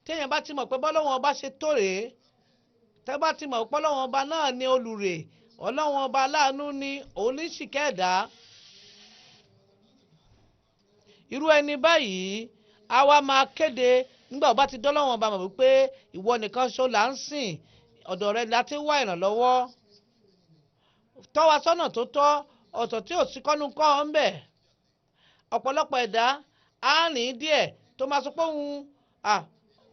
téèyàn bá ti mọ̀ pé bọ́lọ́run ọba ṣe tó rèé tẹ́ bá ti mọ̀ pé Ọlọ́run ọba náà ní olùrè Ọlọ́run ọba aláàánú ni òun ní ṣìkẹ́ ẹ̀dá irú ẹni báyìí a wá máa kéde nígbà ọba ti dọ́lọ́run ọba mọ̀ wípé ìwọ nìkan ṣo là ń sìn ọ̀dọ̀ rẹ la ti wá ìrànlọ́wọ́ tọ́ wa sọ́nà tó tọ́ ọ̀tọ̀ tí ò sí kọ́nu kọ́ ọ́ ń bẹ̀ ọ̀pọ̀lọpọ̀ ẹ̀dá á rìn díẹ̀ tó máa sọ pé òun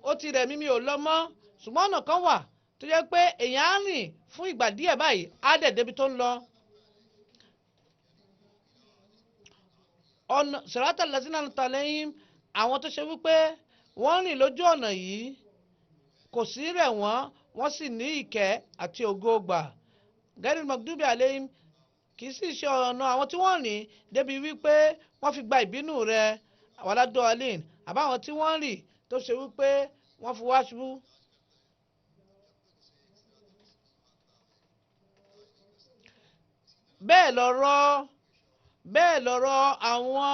ó ti rẹ̀ mí mi ò lọ mọ́ ṣùgbọ́n ọ̀nà kan wà tó jẹ́ pé èèyàn á rìn fún ìgbà díẹ̀ báyìí á dẹ̀ débi tó ń lọ. ọ̀nà sirata lazina talẹ́yìn àwọn tó ṣe wípé wọ́n rìn lójú ọ̀nà yìí kò sí rẹ̀ wọ́n sì ní ìkẹ́ àti ògo gbà gẹ́rin magdubi aleyhim kì í sì ṣe ọ̀nà àwọn tí wọ́n rìn débi wípé wọ́n fi gba ìbínú rẹ̀ àwàládọ́ alin àbáwọn tí wọ́n rìn tó ṣe wípé wọ́n fi wá ṣubú. bẹ́ẹ̀ lọ̀rọ̀ àwọn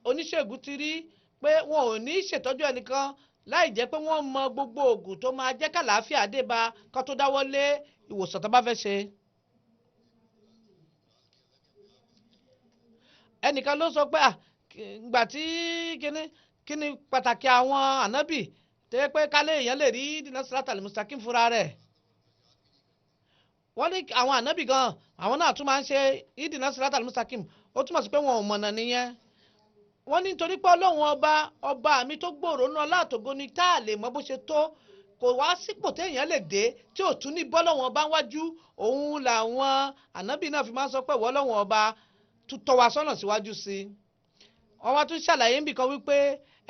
oníṣègùn ti rí pé wọn ò ní ṣètọ́jú ẹnìkan láì jẹ́ pé wọ́n mọ gbogbo oògùn tó máa jẹ́ kàlàáfíà dé bá kó tó dáwọ́ lé ìwòsàn tó bá fẹ́ ṣe. ẹnìkan ló sọ pé ìgbà tí kíni pàtàkì àwọn ànábì tó yẹ pé kálẹ̀ èèyàn lè rí dínà sírátàlì mùsàkín fúnra rẹ̀ wọ́n ní àwọn ànábì gan àwọn náà tún máa ń ṣe ìdínà sírátàlì mùsàkín ó túmọ̀ sí pé wọn ò mọ̀nà nìyẹn wọ́n ní nítorí pé Ọlọ́run ọba mi tó gbòòrò náà látògo ni tá a lè mọ bó ṣe tó kò wá sípò téèyàn lè dé tí ò tún ní bọ́lọ́wọ́n ọba wájú òun làwọn ànábì náà fi máa ń sọ pé Ọlọ́run ọba tún tọ́ wa sọ́nà síwájú sí i wọ́n wá tún ṣàlàyé níbì kan wípé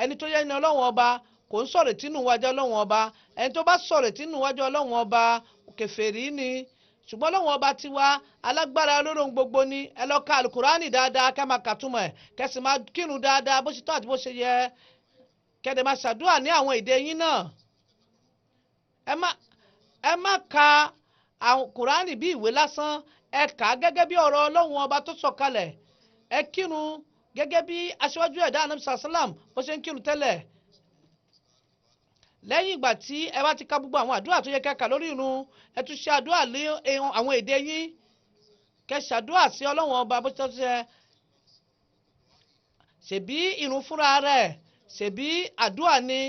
ẹni tó yẹ ní Ọlọ́run ọba kò ń sọ̀rọ̀ tínú wájú ọlọ́run ọba ẹni tó bá sọ̀rọ̀ tínú wájú ọlọ́run ọba kèfèrí ni ṣùgbọ́n ọlọ́run ọba tiwa alágbára olóró gbogbo ni ẹ lọ ka alukurani dáadáa kẹ́ máa kàtúmọ̀ ẹ̀ kẹ́ sì máa kírun dáadáa bó ṣe tọ́ àti bó ṣe yẹ kẹ́dẹ̀ máa ṣàdúrà ní àwọn èdè yín náà ẹ má ka alukurani bí ìwé lásán ẹ kà á gẹ́gẹ́ bí ọ̀rọ̀ ọlọ́run ọba tó sọ̀kalẹ̀ ẹ kírun gẹ́gẹ́ bí aṣíwájú ẹ̀dá anamsa salam bó ṣe ń kírun tẹ́lẹ̀ lẹ́yìn ìgbà tí ẹ bá ti ka gbogbo àwọn àdúrà tó yẹ kẹ́ka lórí irun ẹ tún ṣe àdúrà lé àwọn èdè yín kẹ́ ṣàdúrà sí ọlọ́run ọba bó ṣe ṣe ṣèbí irun fúnra rẹ̀ ṣèbí àdúrà ni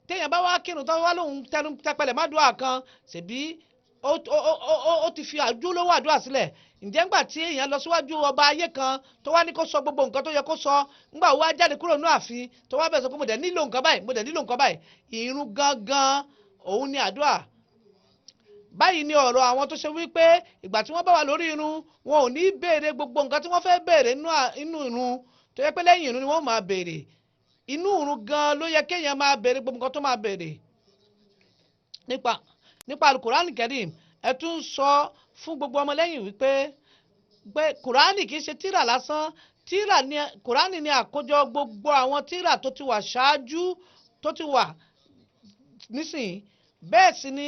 téèyàn bá wá kírun tó wá lóhun tẹnu tẹpẹlẹ̀ má dúà kan ṣèbí ó ti fi àjúlówó àdúrà sílẹ̀ ǹjẹ́ ńgbà tí èèyàn lọ síwájú ọba ayé kan tó wá ní kó sọ gbogbo nǹkan tó yẹ kó sọ ńgbà wá jáde kúrò ní ààfin tó wá bẹ̀ sọ pé mo dẹ̀ nílò nǹkan báyìí mo dẹ̀ nílò nǹkan báyìí ìrun gangan òun ni àdúrà báyìí ni ọ̀rọ̀ àwọn tó ṣe wípé ìgbà tí wọ́n bá wà lórí irun wọn ò ní béèrè gbogbo nǹkan tí wọ́n fẹ́ béèrè inú irun tó yẹ pé lẹ́yìn irun ni wọ́n máa béèrè inú irun gan ló yẹ kéèyàn máa béèrè gbogbo nǹkan tó máa béèrè nípa alukurani Karim ẹ tún sọ fún gbogbo ọmọlẹ́yìn wípé kùránì kìí ṣe tírà lásán kùránì ni àkójọ gbogbo àwọn tírà tó ti wà ṣáájú tó ti wà nísìnyí bẹ́ẹ̀ sì ni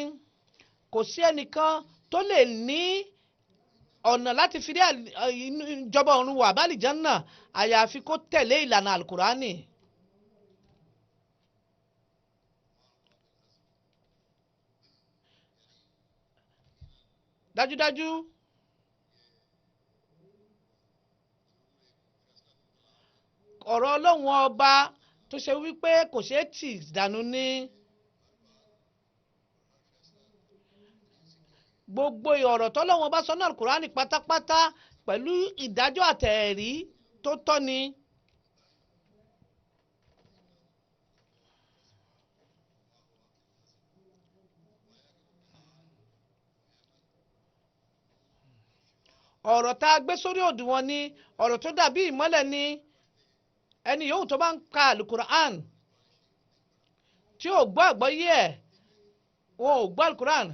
kò sí ẹnìkan tó lè ní ọ̀nà láti fi dé ìjọba ọ̀run wà bálìjánná àyàfi kó tẹ̀lé ìlànà alukurani. dájúdájú ọ̀rọ̀ ọlọ́run ọba tó ṣe wípé kò ṣeé tì dànù ní gbogbo ọ̀rọ̀ tọ́lọ́run ọba sọ náà Kùránì pátápátá pẹ̀lú ìdájọ́ àtẹ̀rí tó tọ́ ni. ọ̀rọ̀ tá a gbé sórí òdùwọ̀n ni ọ̀rọ̀ tó dàbí ìmọ́lẹ̀ ni ẹni yòówù tó bá ń ka alukur'an tí ò gbọ́ àgbọ́yé ẹ̀ wọn ò gbọ́ alukur'an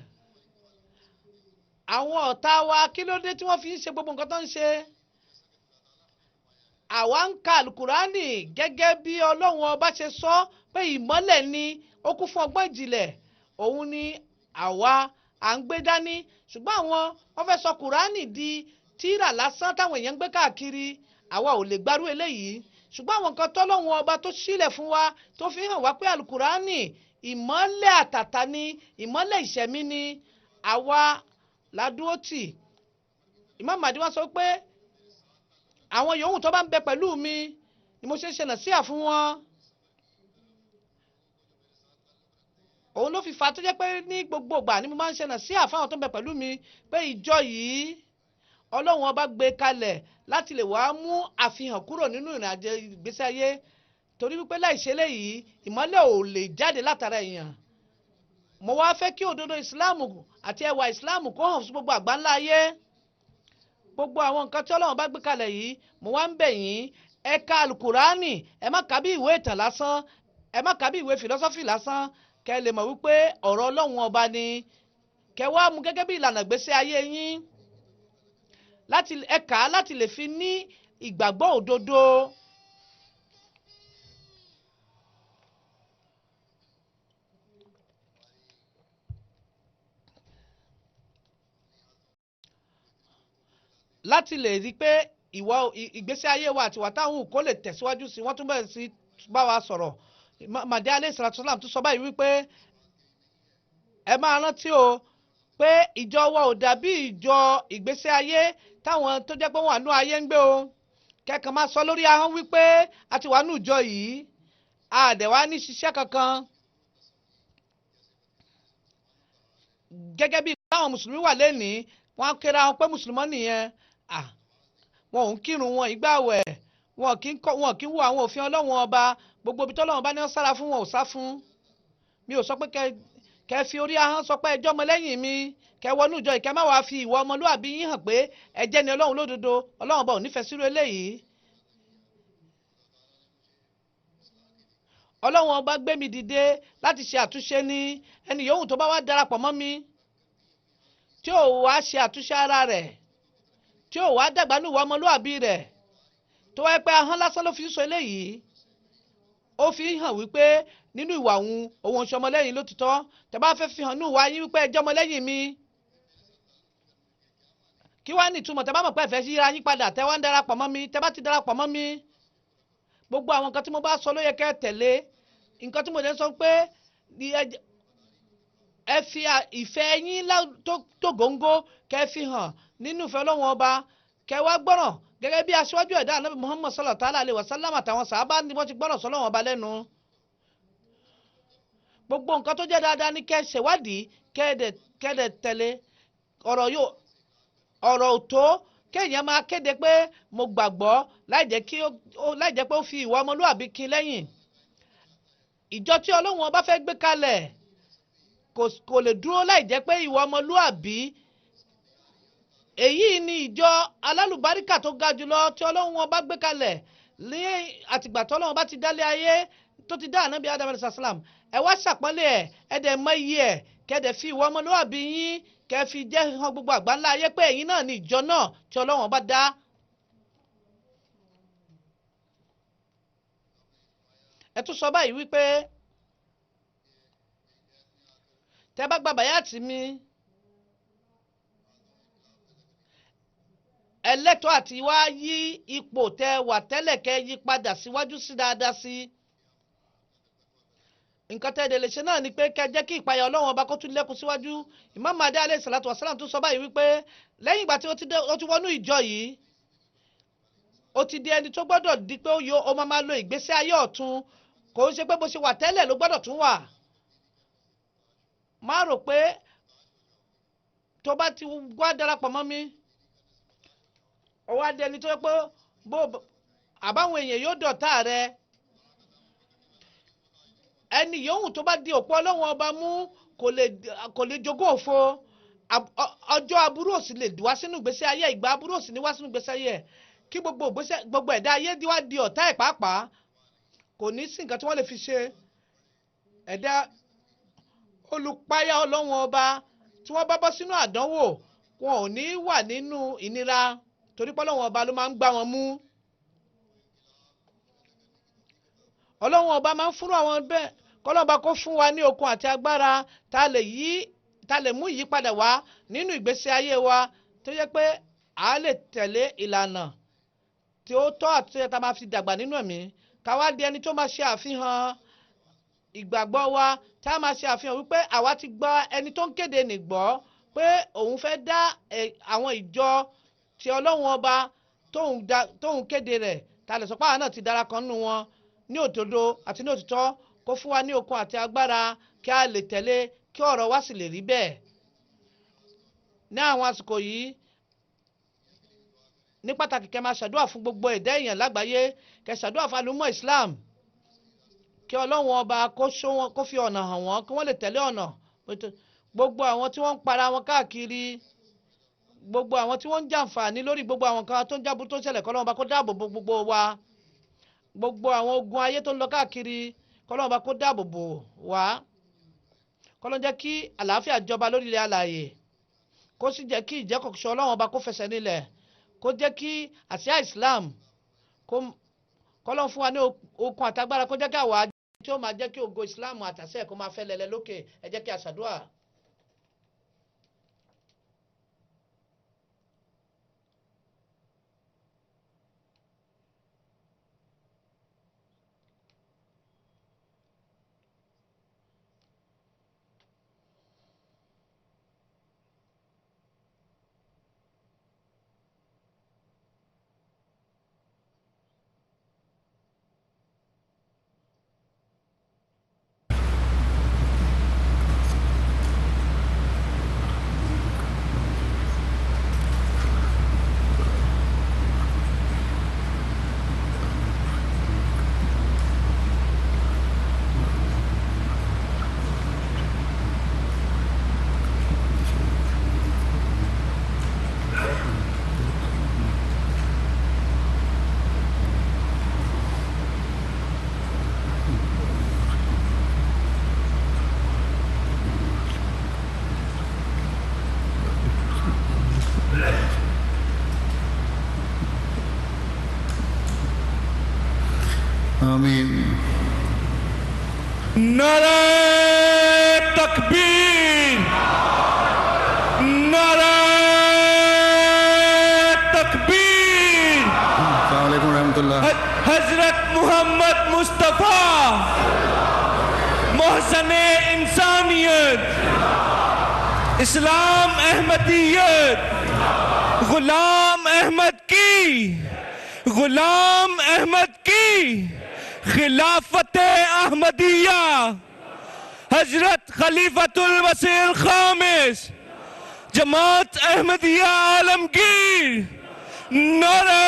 àwọn ọ̀tá wa kí ló dé tí wọ́n fi ń ṣe gbogbo nǹkan tó ń ṣe àwa ń ka alukur'ani gẹ́gẹ́ bí ọlọ́run ọba ṣe sọ pé ìmọ́lẹ̀ ni ó kún fún ọgbọ́n ìjìnlẹ̀ òun ni àwa à ń gbé dání ṣùgbọ́n àwọn wọ́n fẹ́ sọ kùránì di tírà lásán táwọn èèyàn ń gbé káàkiri àwa ò lè gbárù eléyìí ṣùgbọ́n àwọn nǹkan tọ́lọ́run ọba tó sílẹ̀ fún wa tó fi hàn wá pé alukurani ìmọ́lẹ̀ àtàtà ni ìmọ́lẹ̀ ìṣẹ̀mí ni àwa ládùúgbò tì Imam Mahdi wá sọ pé àwọn yòówù tó bá ń bẹ pẹ̀lú mi ni mo ṣe ń ṣe nàṣíà fún wọn òun ló fi fà á tó jẹ́ pé ní gbogbo ìgbà ni mo máa ń ṣe nàṣíà fáwọn tó ń bẹ pẹ̀lú mi pé ìjọ yìí ọlọ́run ọba gbé kalẹ̀ láti lè wàá mú àfihàn kúrò nínú ìrìnàjò ìgbésí ayé torí wípé láìṣe léyìí ìmọ́lẹ̀ ò lè jáde látara èèyàn mo wá fẹ́ kí òdodo ìsìláàmù àti ẹwà ìsìláàmù kó hàn sí gbogbo àgbáńlá ayé gbogbo àwọn nǹkan tí ọlọ́run bá gbé kalẹ̀ yìí mo wá ń bẹ̀ yín ẹ ka alukurani ẹ má kà bí ìwé ìtàn lásán ẹ má kà bí ìwé fìlọ́sọ́fì lásán kẹ́ lè mọ̀ wípé ọ̀rọ̀ ọlọ́run ọba ni kẹ́ wá mú gẹ́gẹ́ bí ìlànà ìgbésí ayé yín láti ẹ̀ka láti lè fi ní ìgbàgbọ́ òdodo. láti lè rí i pé ìgbésí ayé wa àti wàtáhùn kó lè tẹ̀síwájú sí wọ́n tún bẹ̀rẹ̀ sí bá wa sọ̀rọ̀ Mahdi alayhi salatu salam tún sọ báyìí wípé ẹ máa rántí o pé ìjọ wa ò dàbí ìjọ ìgbésí ayé táwọn tó jẹ́ pé wọ́n wà nú ayé ń gbé o kẹ́kàn máa sọ lórí ahọ́n wípé a ti wà nú ìjọ yìí a dẹ̀ wá ní ṣiṣẹ́ kankan gẹ́gẹ́ bí táwọn mùsùlùmí wà lẹ́nìí wọ́n á kéra wọn pé mùsùlùmọ́ nìyẹn wọn ò ń kírun wọn ìgbàwẹ̀ wọn kì í wo àwọn òfin ọlọ́run ọba gbogbo ibi tọ́lọ́run bá ní wọ́n sára fún wọn ò sá fún mi ò sọ pé kẹ́ fi orí ahọ́n sọ pé ẹjọ́ ọmọ lẹ́yìn mi kẹ́ wọnú ìjọ ìkẹ́ má wàá fi ìwà ọmọlúwàbí yín hàn pé ẹjẹ́ ni ọlọ́run lódodo ọlọ́run ọba ò nífẹ̀ẹ́ sírú eléyìí ọlọ́run ọba gbé mi dìde láti ṣe àtúnṣe ní ẹni yòówù tó bá wá darapọ̀ mọ́ mi tí ò wá ṣe àtúnṣe ara rẹ̀ tí ò wá dàgbà ní ìwà ọmọlúwàbí rẹ̀ tó wáyé pé ahọ́n lásán ló fi ń sọ eléyìí ó fi hàn wípé nínú ìwà òun ṣe ọmọlẹ́yìn lótìtọ́ tẹ́ bá fẹ́ fi hàn ní ìwà yín wípé ẹ jẹ́ ọmọlẹ́yìn mi kí wá ní ìtumọ̀ tẹ́ bá mọ̀ pé ẹ fẹ́ yíra yín padà tẹ́ wá ń darapọ̀ mọ́ mi tẹ́ bá ti darapọ̀ mọ́ mi gbogbo àwọn nǹkan tí mo bá sọ ló yẹ kẹ́ ẹ tẹ̀lé nǹkan tí mo dẹ̀ sọ pé ẹ fi ìfẹ́ yín tó góńgó kẹ́ ẹ fi hàn nínú ìfẹ́ Ọlọ́run ọba kẹ́ ẹ wá gbọ́ràn gẹ́gẹ́ bí aṣíwájú ẹ̀dá Ànábì Muhammad sallallahu alaihi wasallam àtàwọn sàhábà ni wọ́n ti gbọ́ràn sọ́lọ́run ọba lẹ́nu gbogbo nǹkan tó jẹ́ dáadáa ní kẹ́ ẹ ṣèwádìí kẹ́ ẹ dẹ̀ tẹ̀lé ọ̀rọ̀ òtó kéèyàn máa kéde pé mo gbàgbọ́ láì jẹ́ pé ó fi ìwà ọmọlúwàbí kin lẹ́yìn ìjọ tí Ọlọ́run ọba fẹ́ gbé kalẹ̀ kò lè dúró láì jẹ́ pé ìwà ọmọlúwàbí èyí ni ìjọ alálùbáríkà tó ga jùlọ tí Ọlọ́run ọba gbé kalẹ̀ ní àtìgbà tí Ọlọ́run ọba ti dálé ayé tó ti dá ànábì Ádámù alayhi salam ẹ wá ṣàpọ́nlé ẹ dẹ̀ mọ iyì kẹ́ dẹ̀ fi ìwà ọmọlúwàbí yín kẹ́ fi jẹ́ hàn gbogbo àgbáńlá ayé pé ẹ̀yin náà ni ìjọ náà tí Ọlọ́run ọba dá. ẹ tún sọ báyìí wípé tẹ́ bá gba bàyàtì mi ẹlẹ́tọ́ àti wá yí ipò tẹ́ wà tẹ́lẹ̀ kẹ́ yí padà síwájú sí dáadáa sí nǹkan tẹ́ lè ṣe náà ni pé kẹ́ jẹ́ kí ìpayà Ọlọ́run ọba kó tún lékún síwájú Imam Mahdi alayhi salatu wasalam tún sọ báyìí wípé lẹ́yìn ìgbà tí ó ti wọnú ìjọ yìí ó ti di ẹni tó gbọ́dọ̀ di pé ó máa lo ìgbésí ayé ọ̀tun kò ń ṣe pé bó ṣe wà tẹ́lẹ̀ ló gbọ́dọ̀ tún wà má rò pé tó bá ti wá darapọ̀ mọ́ mi ó wá di ẹni tó yẹ pé àbáwọn èèyàn yóò dọ̀tá rẹ ẹni yòówù tó bá di òpó Ọlọ́run ọba mú kò lè jogún òfo ọjọ́ aburú òsì lè wá sínú ìgbésí ayé ìgbà aburú òsì ní wá sínú ìgbésí ayé kí gbogbo ẹ̀dá ayé wá di ọ̀tá ẹ̀ pàápàá kò ní sí nǹkan tí wọ́n lè fi ṣe ẹ̀dá olùpáyà Ọlọ́run ọba tí wọ́n bá bọ́ sínú àdánwò wọn ò ní wà nínú ìnira torí pé Ọlọ́run ọba ló máa ń gbá wọn mú Ọlọ́run ọba máa ń fúnra wọn bẹ́ẹ̀ kọ́lọ́ba kó fún wa ní okun àti agbára tá lè mú ìyípadà wá nínú ìgbésí ayé wa tó yẹ pé a lè tẹ̀lé ìlànà tí ó tọ́ àti tá máa fi dàgbà nínú ẹ̀mí ká wá di ẹni tó máa ṣe àfihàn ìgbàgbọ́ wa tá a máa ṣe àfihàn wípé àwa ti gba ẹni tó ń kéde nìgbọ́ pé òun fẹ́ dá àwọn ìjọ tí Ọlọ́run ọba tóun kéde rẹ̀ tá lè sọ pé àwọn náà ti dára kan nínú wọn ní òdodo àti ní òtítọ́ kó fún wa ní okun àti agbára kí a lè tẹ̀lé kí ọ̀rọ̀ wa sì lè rí bẹ́ẹ̀. ní àwọn àsìkò yìí ní pàtàkì kẹ́ máa ṣàdúrà fún gbogbo ẹ̀dá èèyàn lágbàáyé kẹ́ ṣàdúrà fún àlùmọ́ Islam kí Ọlọ́run ọba kó fi ọ̀nà hàn wọ́n kí wọ́n lè tẹ̀lé ọ̀nà gbogbo àwọn tí wọ́n ń para wọn káàkiri gbogbo àwọn tí wọ́n ń jàǹfààní lórí gbogbo àwọn kan tó ń jábọ̀ tó ń ṣẹlẹ̀ k'Ọlọ́run ọba kó dáàbò bo gbogbo wa gbogbo àwọn ogun ayé tó ń lọ káàkiri k'Ọlọ́run ọba kó dáàbò bò wá k'Ọlọ́run jẹ́ kí àlàáfíà jọba lórí ilẹ̀ alààyè kó sì jẹ́ kí ìjẹ́kọ̀ọ́sọ Ọlọ́run ọba kó fẹsẹ̀ nílẹ̀ kó jẹ́ kí àsíá Islam k'Ọlọ́run fún wa ní okun àtagbára kó jẹ́ kí àwa tí ó máa jẹ́ kí ògo Islam àtàsẹ́ kó máa fẹ́ lẹ́lẹ́ lókè ẹ jẹ́ kí a ṣàdúrà. आमीन। नारे तकबीर, नारे तकबीर। अस्सलाम वालेकुम रहमतुल्लाह। हजरत मोहम्मद मुस्तफ़ा मोहसने इंसानियत, इस्लाम अहमदियत, गुलाम अहमद की, गुलाम अहमद की खिलाफत अहमदिया, हजरत खलीफतुल मसीह खामिस, जमात अहमदिया आलमगीर, नारे